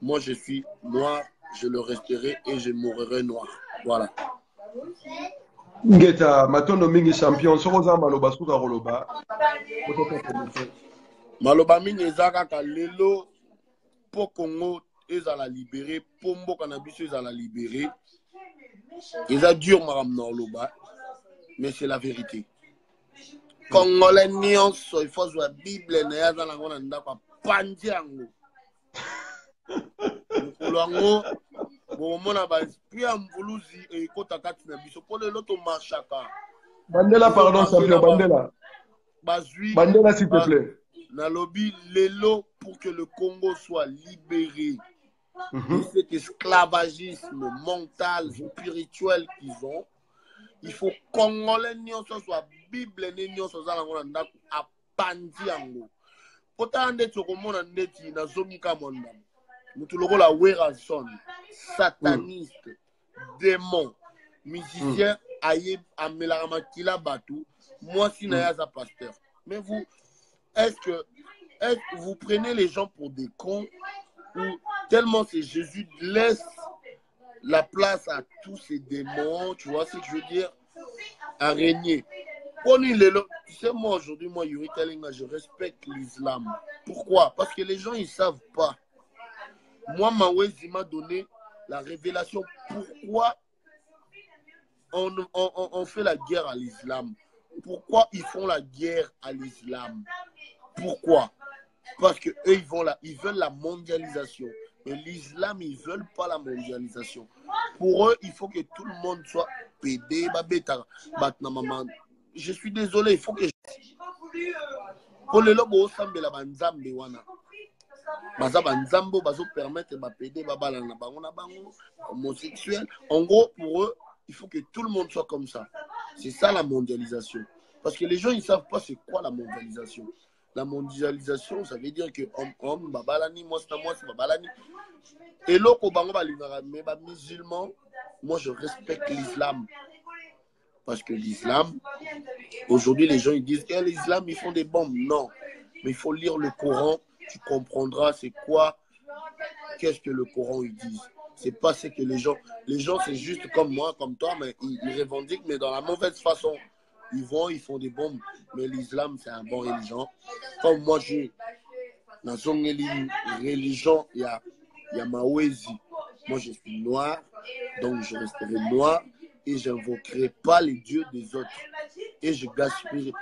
F: Moi, je suis noir, je le resterai et je mourrai noir. Voilà.
D: Ngeta, matondo mingi champion, sokoza maloba suka roloba.
F: Maloba mingi ezaka ka lelo po Congo ezala libéré, po mboka na biso ezala libéré. Eza dur maram na loba, mais c'est la vérité. Congolais nyonso il faut jouer Bible na yaza na ngona ndako pandi yango. Mukolo bomona ba pia mvuluzi e kota kati na biso po lelo to marchaka.
D: Bandela pardon champion Bandela.
F: Bazui
D: Bandela s'il te plaît.
F: Na lobby lelo pour que le Congo soit libéré de cet esclavagisme mental, spirituel qu'ils ont. Il faut Congolais nyonso soit Bible nyonso za ngona ndako apandi yango. Pota ndeti okomona ndeti na zomika monda. Mutu lokola Werason, sataniste, démon, musicien, aye amelaka makila batu, moi si nayaza pasteur. Mais vous, est-ce que vous prenez les gens pour des cons ou tellement c'est Jésus laisse la place à tous ces démons, tu vois ce que je veux dire, à régner. Tu sais, moi aujourd'hui, moi Yuri Kalinga, je respecte l'islam. Pourquoi? Parce que les gens ils savent pas. Moi, Mawezi m'a donné la révélation. Pourquoi on fait la guerre à l'islam? Pourquoi ils font la guerre à l'islam? Pourquoi? Parce que eux ils veulent la mondialisation. Mais l'islam, ils ne veulent pas la mondialisation. Pour eux, il faut que tout le monde soit pédé. Je suis désolé, il faut que pour le logo, la banzambe wana. Baza banzambo, bazo permettre ba pédé, babala na bango na bango, homosexuel. En gros, pour eux, il faut que tout le monde soit comme ça. C'est ça la mondialisation. Parce que les gens, ils ne savent pas c'est quoi la mondialisation. La mondialisation, ça veut dire que homme, babalani, moi c'est babalani. Et l'autre, mais musulman, moi je respecte l'islam. Parce que l'islam, aujourd'hui les gens ils disent que l'islam ils font des bombes. Non, mais il faut lire le Coran, tu comprendras c'est quoi, qu'est-ce que le Coran ils disent. C'est pas ce que les gens c'est juste comme moi, comme toi, mais ils revendiquent, mais dans la mauvaise façon. Ils font des bombes, mais l'islam c'est un bon religion. Comme moi dans une religion, il y a Mawezi. Moi je suis noir, donc je resterai noir et je n'invoquerai pas les dieux des autres. Et je gaspillerai.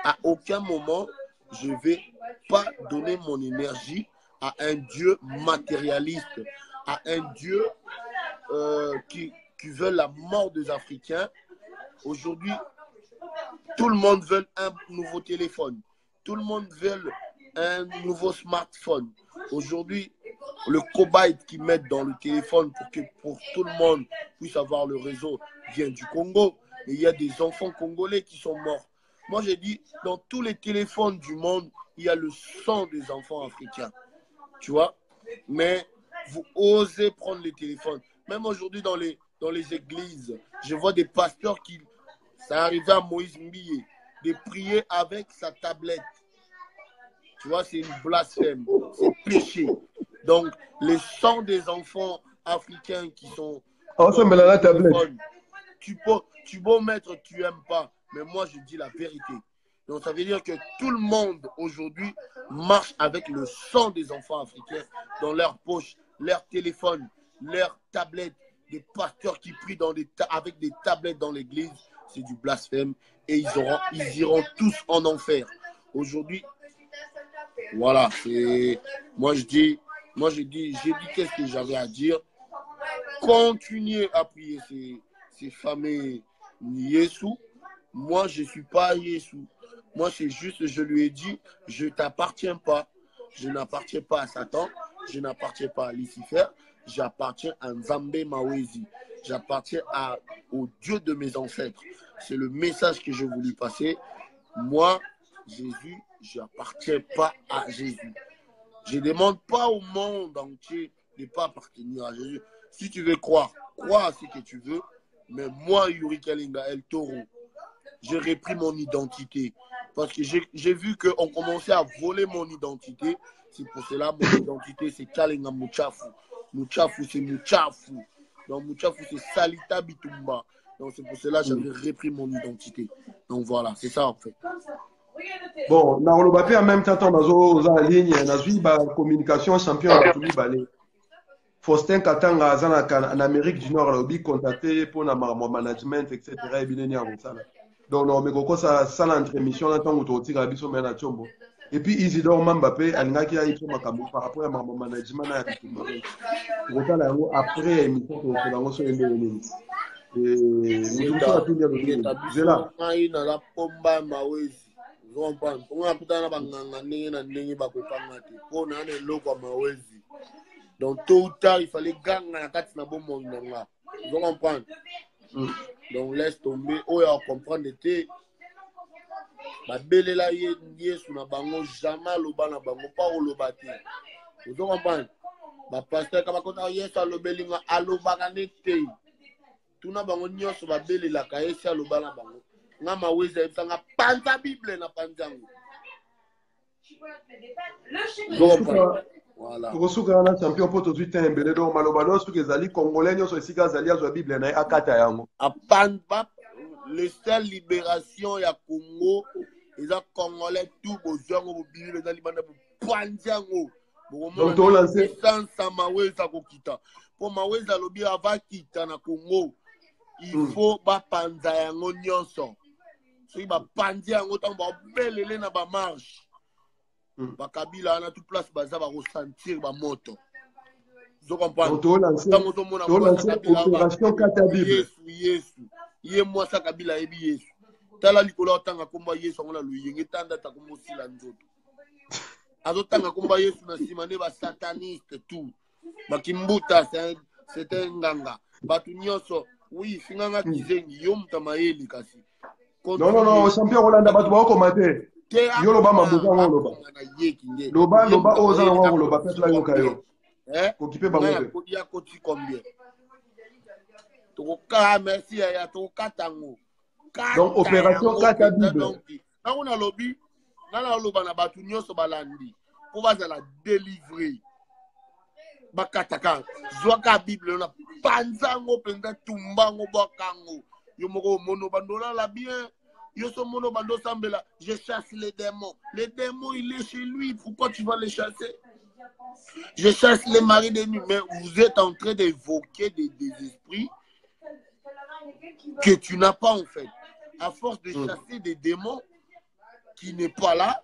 F: à aucun moment, je ne vais pas donner mon énergie à un Dieu matérialiste, à un Dieu qui veut la mort des Africains. Aujourd'hui, tout le monde veut un nouveau téléphone. Tout le monde veut un nouveau smartphone. Aujourd'hui, le cobaye qu'ils mettent dans le téléphone pour tout le monde puisse avoir le réseau vient du Congo. Et il y a des enfants congolais qui sont morts. Moi, j'ai dit, dans tous les téléphones du monde, il y a le sang des enfants africains. Tu vois? Mais vous osez prendre les téléphones. Même aujourd'hui, dans les églises, je vois des pasteurs qui... Ça arrivait à Moïse Mbiye de prier avec sa tablette. Tu vois, c'est une blasphème. C'est péché. Donc, le sang des enfants africains qui sont...
D: la tablette.
F: Tu peux mettre, tu n'aimes pas. Mais moi, je dis la vérité. Donc, ça veut dire que tout le monde, aujourd'hui, marche avec le sang des enfants africains dans leur poche, leur téléphone, leur tablette. Des pasteurs qui prient avec des tablettes dans l'église, c'est du blasphème. Et ils iront tous en enfer. Aujourd'hui, voilà. Moi, j'ai dit qu'est-ce que j'avais à dire. Continuez à prier ces fameux Yesu. Moi, je ne suis pas Yesu. Moi, c'est juste, je lui ai dit, je ne t'appartiens pas. Je n'appartiens pas à Satan. Je n'appartiens pas à Lucifer. J'appartiens à Nzambe Mawezi. J'appartiens au Dieu de mes ancêtres. C'est le message que j'ai voulu passer. Moi, Jésus, je n'appartiens pas à Jésus. Je ne demande pas au monde entier de ne pas appartenir à Jésus. Si tu veux croire, crois à ce que tu veux. Mais moi, Yuri Kalinga El Toro, j'ai repris mon identité. Parce que j'ai vu qu'on commençait à voler mon identité. C'est pour cela mon identité, c'est Kalinga Muchafu. Muchafu, c'est Muchafu. Donc Muchafu, c'est Salita Bitumba. Donc c'est pour cela que j'avais repris mon identité. Donc voilà, c'est ça en fait.
D: Bon, dans le papier en même temps, on a en ligne, on a communication champion à tout le Faustin Katanga en Amérique du Nord, on a contacté pour mon management, etc. Donc, on a ça l'entremission, et puis Isidore Mbappé, Alingaki a été par rapport à mon management. Après l'émission, on
F: donc tôt ou tard, il fallait gagner la carte na bon monde. Vous comprenez? Donc laisse tomber. Oh, on comprend d'été. Ma belle là Yesu na bango jamais loba na bango pas au lobate. Vous comprenez? Ma pasteur kama kota Yesu alobelinga aloba kanete. Tuna bango nyonso ba belle la ka Yesu aloba na bango. Nga maweza ebsanga panza Bible na panzango.
D: Voilà. Tokosuka champion pour tout de suite mbele donc malobalo soki ezali congolais nyonso esika azali azwa bible na akata yango
F: apanda le seul libération ya Congo eza congolais tout bozango bobili ezali banda bopanzango
D: donc to lancer
F: sans maweza kokita po maweza lobi avakita na Congo il faut bapanza yango nyonso soki bapanzi yango tango babelele na ba marche Bakabila na toute place baza ba ressentir ba moto. Vous comprenez?
D: To lancer opération Kata Bible.
F: Yesu. Ye moi sa Kabila ebi Yesu. Tala likolo tanga komba Yesu ngona luyenge tanda ta komosila nzoto. Azotanga komba Yesu na simane ba sataniste tout. Bakimbuta c'est un nganga. Batu nyonso oui finganga kizengi yo mutamayeli kasi.
D: Non, champion Rolanda batu ba commenter. Yoloba mabuza ngoloba. Loba oza ngoloba petla yokayo. Occupé bango.
F: Kodia koti combien? Toka merci ya toka tango.
D: Donc opération Kata Bible.
F: Na on a lobby, na loba na batu nyonso balandi. Pour baza la délivrer. Bakataka. Zwaka Bible na panzango penda tumbango bakango. Yo moko mono bandola la bien. Je chasse les démons. Les démons, il est chez lui. Pourquoi tu vas les chasser? Je chasse les maris des nuits. Mais vous êtes en train d'évoquer des esprits que tu n'as pas en fait. À force de chasser des démons, qui n'est pas là,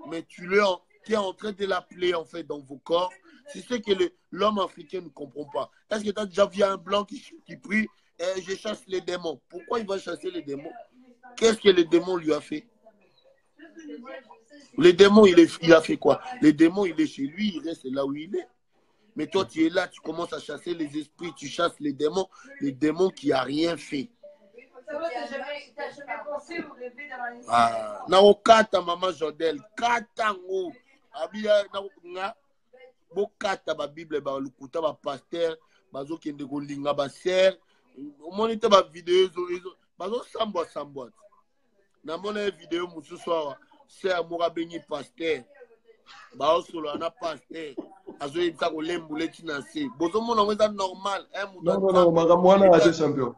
F: mais tu es en train de l'appeler en fait dans vos corps. C'est ce que l'homme africain ne comprend pas. Est-ce que tu as déjà vu un blanc qui prie je chasse les démons? Pourquoi il va chasser les démons? Qu'est-ce que les démons lui a fait? Les démons, il a fait quoi? Les démons, il est chez lui, il reste là où il est. Mais toi, tu es là, tu commences à chasser les esprits, tu chasses les démons qui n'ont rien fait. Na okata maman Jodel, katango. Abia na bokata ba Bible ba lukuta ba pasteur, bazo kende ko linga ba ser. Monite ba vidéo bazo sambwa. Na mona vidéo mususu wa ser mora benyi pasteur. Ba osolo na pasteur. Azo yita ko lembule tinase. Bozo mona ngeza normal,
D: Non, magamwana a champion.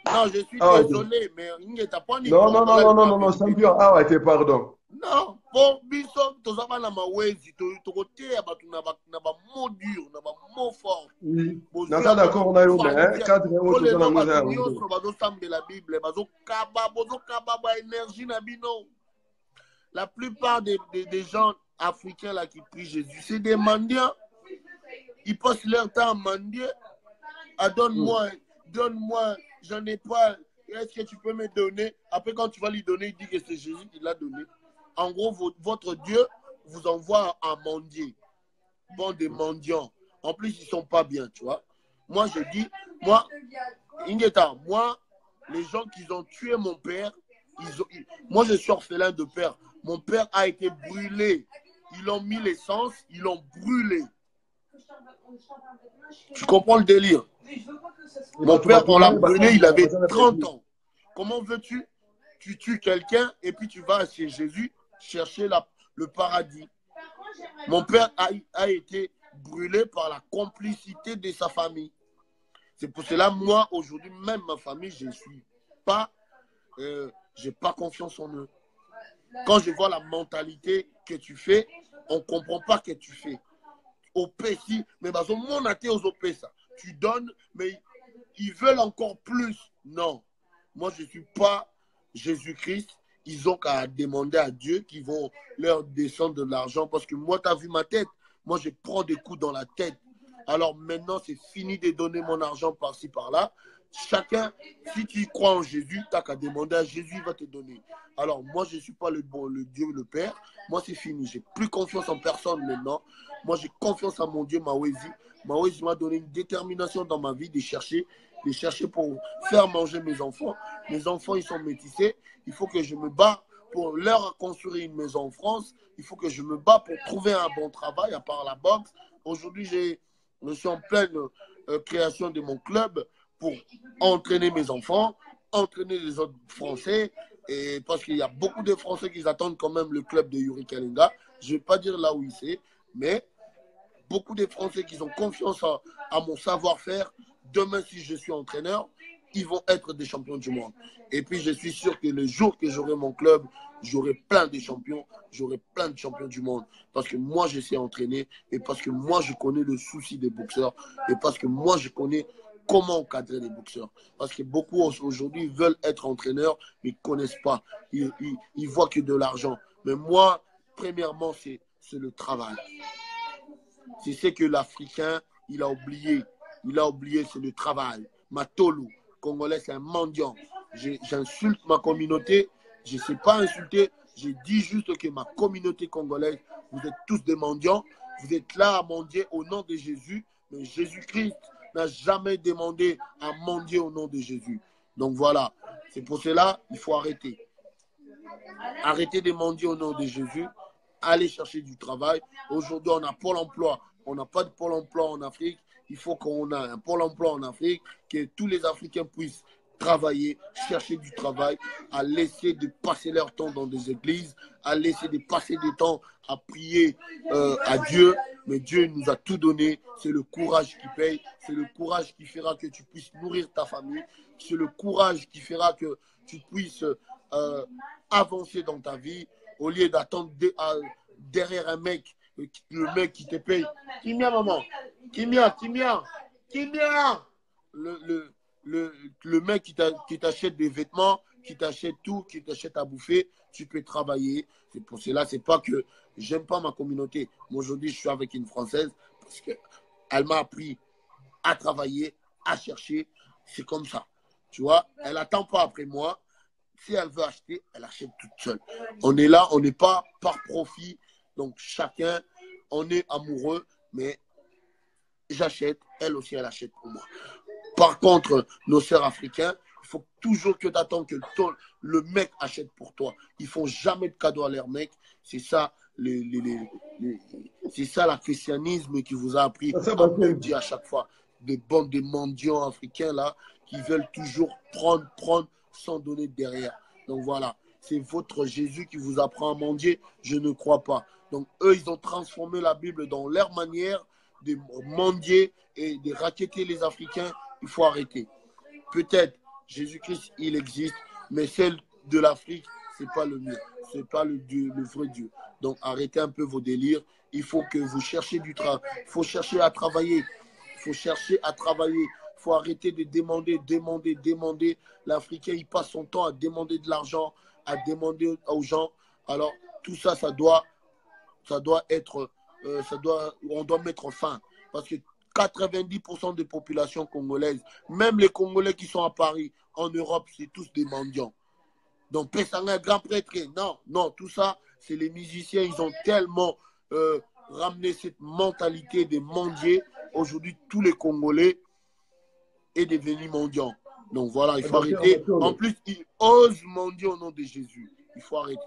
F: Non, je suis désolé, mais il n'est pas ni.
D: Non, champion. Ah ouais, pardon.
F: Non, pour Bison, tu as na mawezi, tu côté na ba mot dur, na ba mot fort.
D: Oui. Non, ça d'accord, on a eu mais cadre autre dans la
F: musique. Bazo sambe la Bible, bazo kaba ba énergie na bino. La plupart des gens africains là qui prient Jésus, c'est des mendiants. Ils passent leur temps à mendier. Ah, donne-moi, j'en ai pas. Est-ce que tu peux me donner? Après, quand tu vas lui donner, il dit que c'est Jésus qui l'a donné. En gros, votre Dieu vous envoie à mendier. Bon, des mendiants. En plus, ils ne sont pas bien, tu vois. Moi, je dis, Ingeta, les gens qui ont tué mon père, moi, je suis orphelin de père. Mon père a été brûlé. Ils ont mis l'essence, ils l'ont brûlé. Tu comprends le délire? Mon père, on l'a brûlé, il avait 30 ans. Comment veux-tu? Tu tues quelqu'un et puis tu vas chez Jésus chercher le paradis. Mon père a été brûlé par la complicité de sa famille. C'est pour cela, moi, aujourd'hui, même ma famille, je suis pas, j'ai pas confiance en eux. Quand je vois la mentalité que tu fais, on ne comprend pas ce que tu fais. Au si, mais au monde a été aux OP ça. Tu donnes, mais ils veulent encore plus. Non. Moi, je ne suis pas Jésus-Christ. Ils ont qu'à demander à Dieu qu'ils vont leur descendre de l'argent. Parce que moi, tu as vu ma tête. Moi, je prends des coups dans la tête. Alors maintenant, c'est fini de donner mon argent par-ci, par-là. Chacun, si tu crois en Jésus, tu n'as qu'à demander à Jésus, il va te donner. Alors moi, je ne suis pas le Dieu, le Père. Moi, c'est fini. Je n'ai plus confiance en personne maintenant. Moi, j'ai confiance en mon Dieu, Mawezi. Mawezi m'a donné une détermination dans ma vie de chercher pour faire manger mes enfants. Mes enfants, ils sont métissés. Il faut que je me bats pour leur construire une maison en France. Il faut que je me bats pour trouver un bon travail, à part la boxe. Aujourd'hui, je suis en pleine création de mon club pour entraîner mes enfants, entraîner les autres Français. Et parce qu'il y a beaucoup de Français qui attendent quand même le club de Yuri Kalinga. Je ne vais pas dire là où il est, mais beaucoup de Français qui ont confiance à mon savoir-faire. Demain, si je suis entraîneur, ils vont être des champions du monde. Et puis, je suis sûr que le jour que j'aurai mon club, j'aurai plein de champions, j'aurai plein de champions du monde. Parce que moi, je sais entraîner et parce que moi, je connais le souci des boxeurs et parce que moi, je connais comment encadrer les boxeurs. Parce que beaucoup aujourd'hui veulent être entraîneurs, mais ils ne connaissent pas. Ils voient que de l'argent. Mais moi, premièrement, c'est le travail. C'est ce que l'Africain, il a oublié. Il a oublié, c'est le travail. Matolu, Congolais, c'est un mendiant. J'insulte ma communauté. Je ne sais pas insulter. Je dis juste que ma communauté congolaise, vous êtes tous des mendiants. Vous êtes là à mendier au nom de Jésus. Mais Jésus-Christ n'a jamais demandé à mendier au nom de Jésus. Donc voilà. C'est pour cela qu'il faut arrêter. Arrêtez de mendier au nom de Jésus. Allez chercher du travail. Aujourd'hui, on a Pôle emploi. On n'a pas de Pôle emploi en Afrique. Il faut qu'on ait un Pôle emploi en Afrique, que tous les Africains puissent travailler, chercher du travail, à laisser de passer leur temps dans des églises, à laisser de passer du temps à prier à Dieu. Mais Dieu nous a tout donné. C'est le courage qui paye. C'est le courage qui fera que tu puisses nourrir ta famille. C'est le courage qui fera que tu puisses avancer dans ta vie au lieu d'attendre derrière un mec, le mec qui te paye. Kimia, maman. Kimia. Le mec qui t'achète des vêtements, qui t'achètent tout, qui t'achètent à bouffer, tu peux travailler. C'est pour cela, c'est pas que j'aime pas ma communauté. Moi, aujourd'hui, je suis avec une Française parce qu'elle m'a appris à travailler, à chercher. C'est comme ça. Tu vois, elle n'attend pas après moi. Si elle veut acheter, elle achète toute seule. On est là, on n'est pas par profit. Donc, chacun, on est amoureux, mais j'achète, elle aussi, elle achète pour moi. Par contre, nos sœurs africains, il faut toujours que tu attends que le mec achète pour toi. Ils ne font jamais de cadeaux à leurs mecs. C'est ça, c'est ça, le christianisme qui vous a appris à mendier à chaque fois. Des bandes de mendiants africains là, qui veulent toujours prendre sans donner derrière. Donc voilà, c'est votre Jésus qui vous apprend à mendier. Je ne crois pas. Donc eux, ils ont transformé la Bible dans leur manière de mendier et de racketter les Africains. Il faut arrêter. Peut-être Jésus-Christ, il existe, mais celle de l'Afrique, c'est pas le mieux. C'est pas le vrai Dieu. Donc arrêtez un peu vos délires. Il faut que vous cherchiez du travail. Il faut chercher à travailler. Il faut chercher à travailler. Il faut arrêter de demander. L'Africain, il passe son temps à demander de l'argent, à demander aux gens. Alors, tout ça, ça doit être, on doit mettre fin. Parce que 90% des populations congolaises, même les Congolais qui sont à Paris, en Europe, c'est tous des mendiants. Donc, Pessanga, grand prêtre, non, tout ça, c'est les musiciens, ils ont tellement ramené cette mentalité de mendier. Aujourd'hui, tous les Congolais est devenu mendiant. Donc voilà, il faut arrêter. En plus, ils osent mendier au nom de Jésus. Il faut arrêter.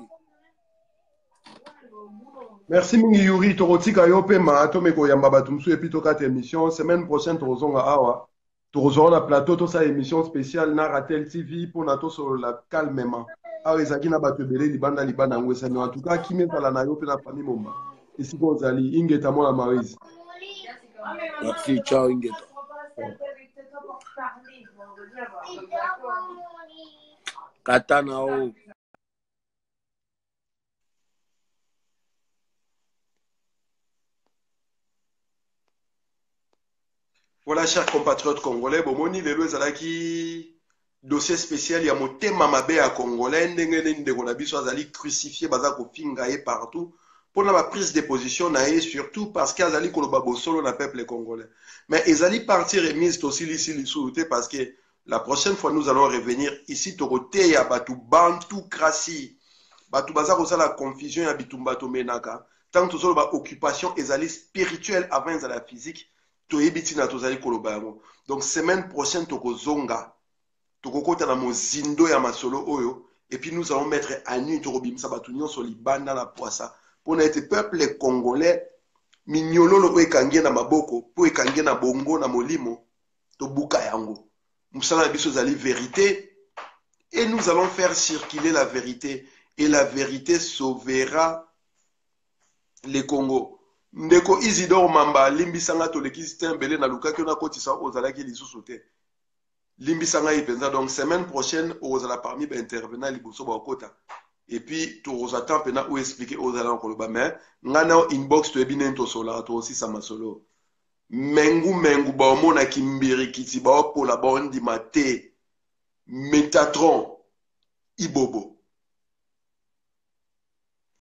D: Merci mingi Yuri Torotika Yope ma tomeko yamba batumsu et puis toka émission semaine prochaine torozonga awa torozonga na plateau to sa émission spéciale na Ratel TV pour na to sur la calmement awa ezaki na bato belé libanda ngwesa en tout cas kimi pala na yope na famille momba ici ko zali ingeta mona Marise.
F: Merci, ciao Ingeta. Katanao.
D: Voilà, chers compatriotes congolais, bomoni lelo ezalaki dossier spécial ya motema mabe ya congolais ndenge nini ndeko na biso azali crucifié baza kofinga ye partout pour la prise de position na ye surtout parce qu'azali koloba bosolo na peuple congolais. Mais ezali partie remise aussi lisi parce que la prochaine fois nous allons revenir ici torote ya batu bantu krasi batu baza kosala confusion ya bitumba to menaka tant to ba occupation ezali spirituelle avant ezala physique. Donc semaine prochaine tokozonga tokokota na mozindo ya masolo oyo et puis nous allons mettre à nu torobimisa batu nyonso libanda na poisa pour être peuple congolais minyololo ko ekangie na maboko po ekangie na bongo na molimo to buka yango musala biso zali vérité et nous allons faire circuler la vérité et la vérité sauvera les Congo. Ndeko Isidore Mamba limbisanga to lekisi mbele na lukaki na kotisa ozalaki lisusu te limbisanga ipenza. Donc semaine prochaine ozala parmi ba intervenant liboso ba kota et puis to ozata pena ou expliquer ozala ko ba mais ngana inbox to ebine to sola to aussi sama solo mengu ba omona kimbiri kiti ba opola ba ndi mate Metatron Ibobo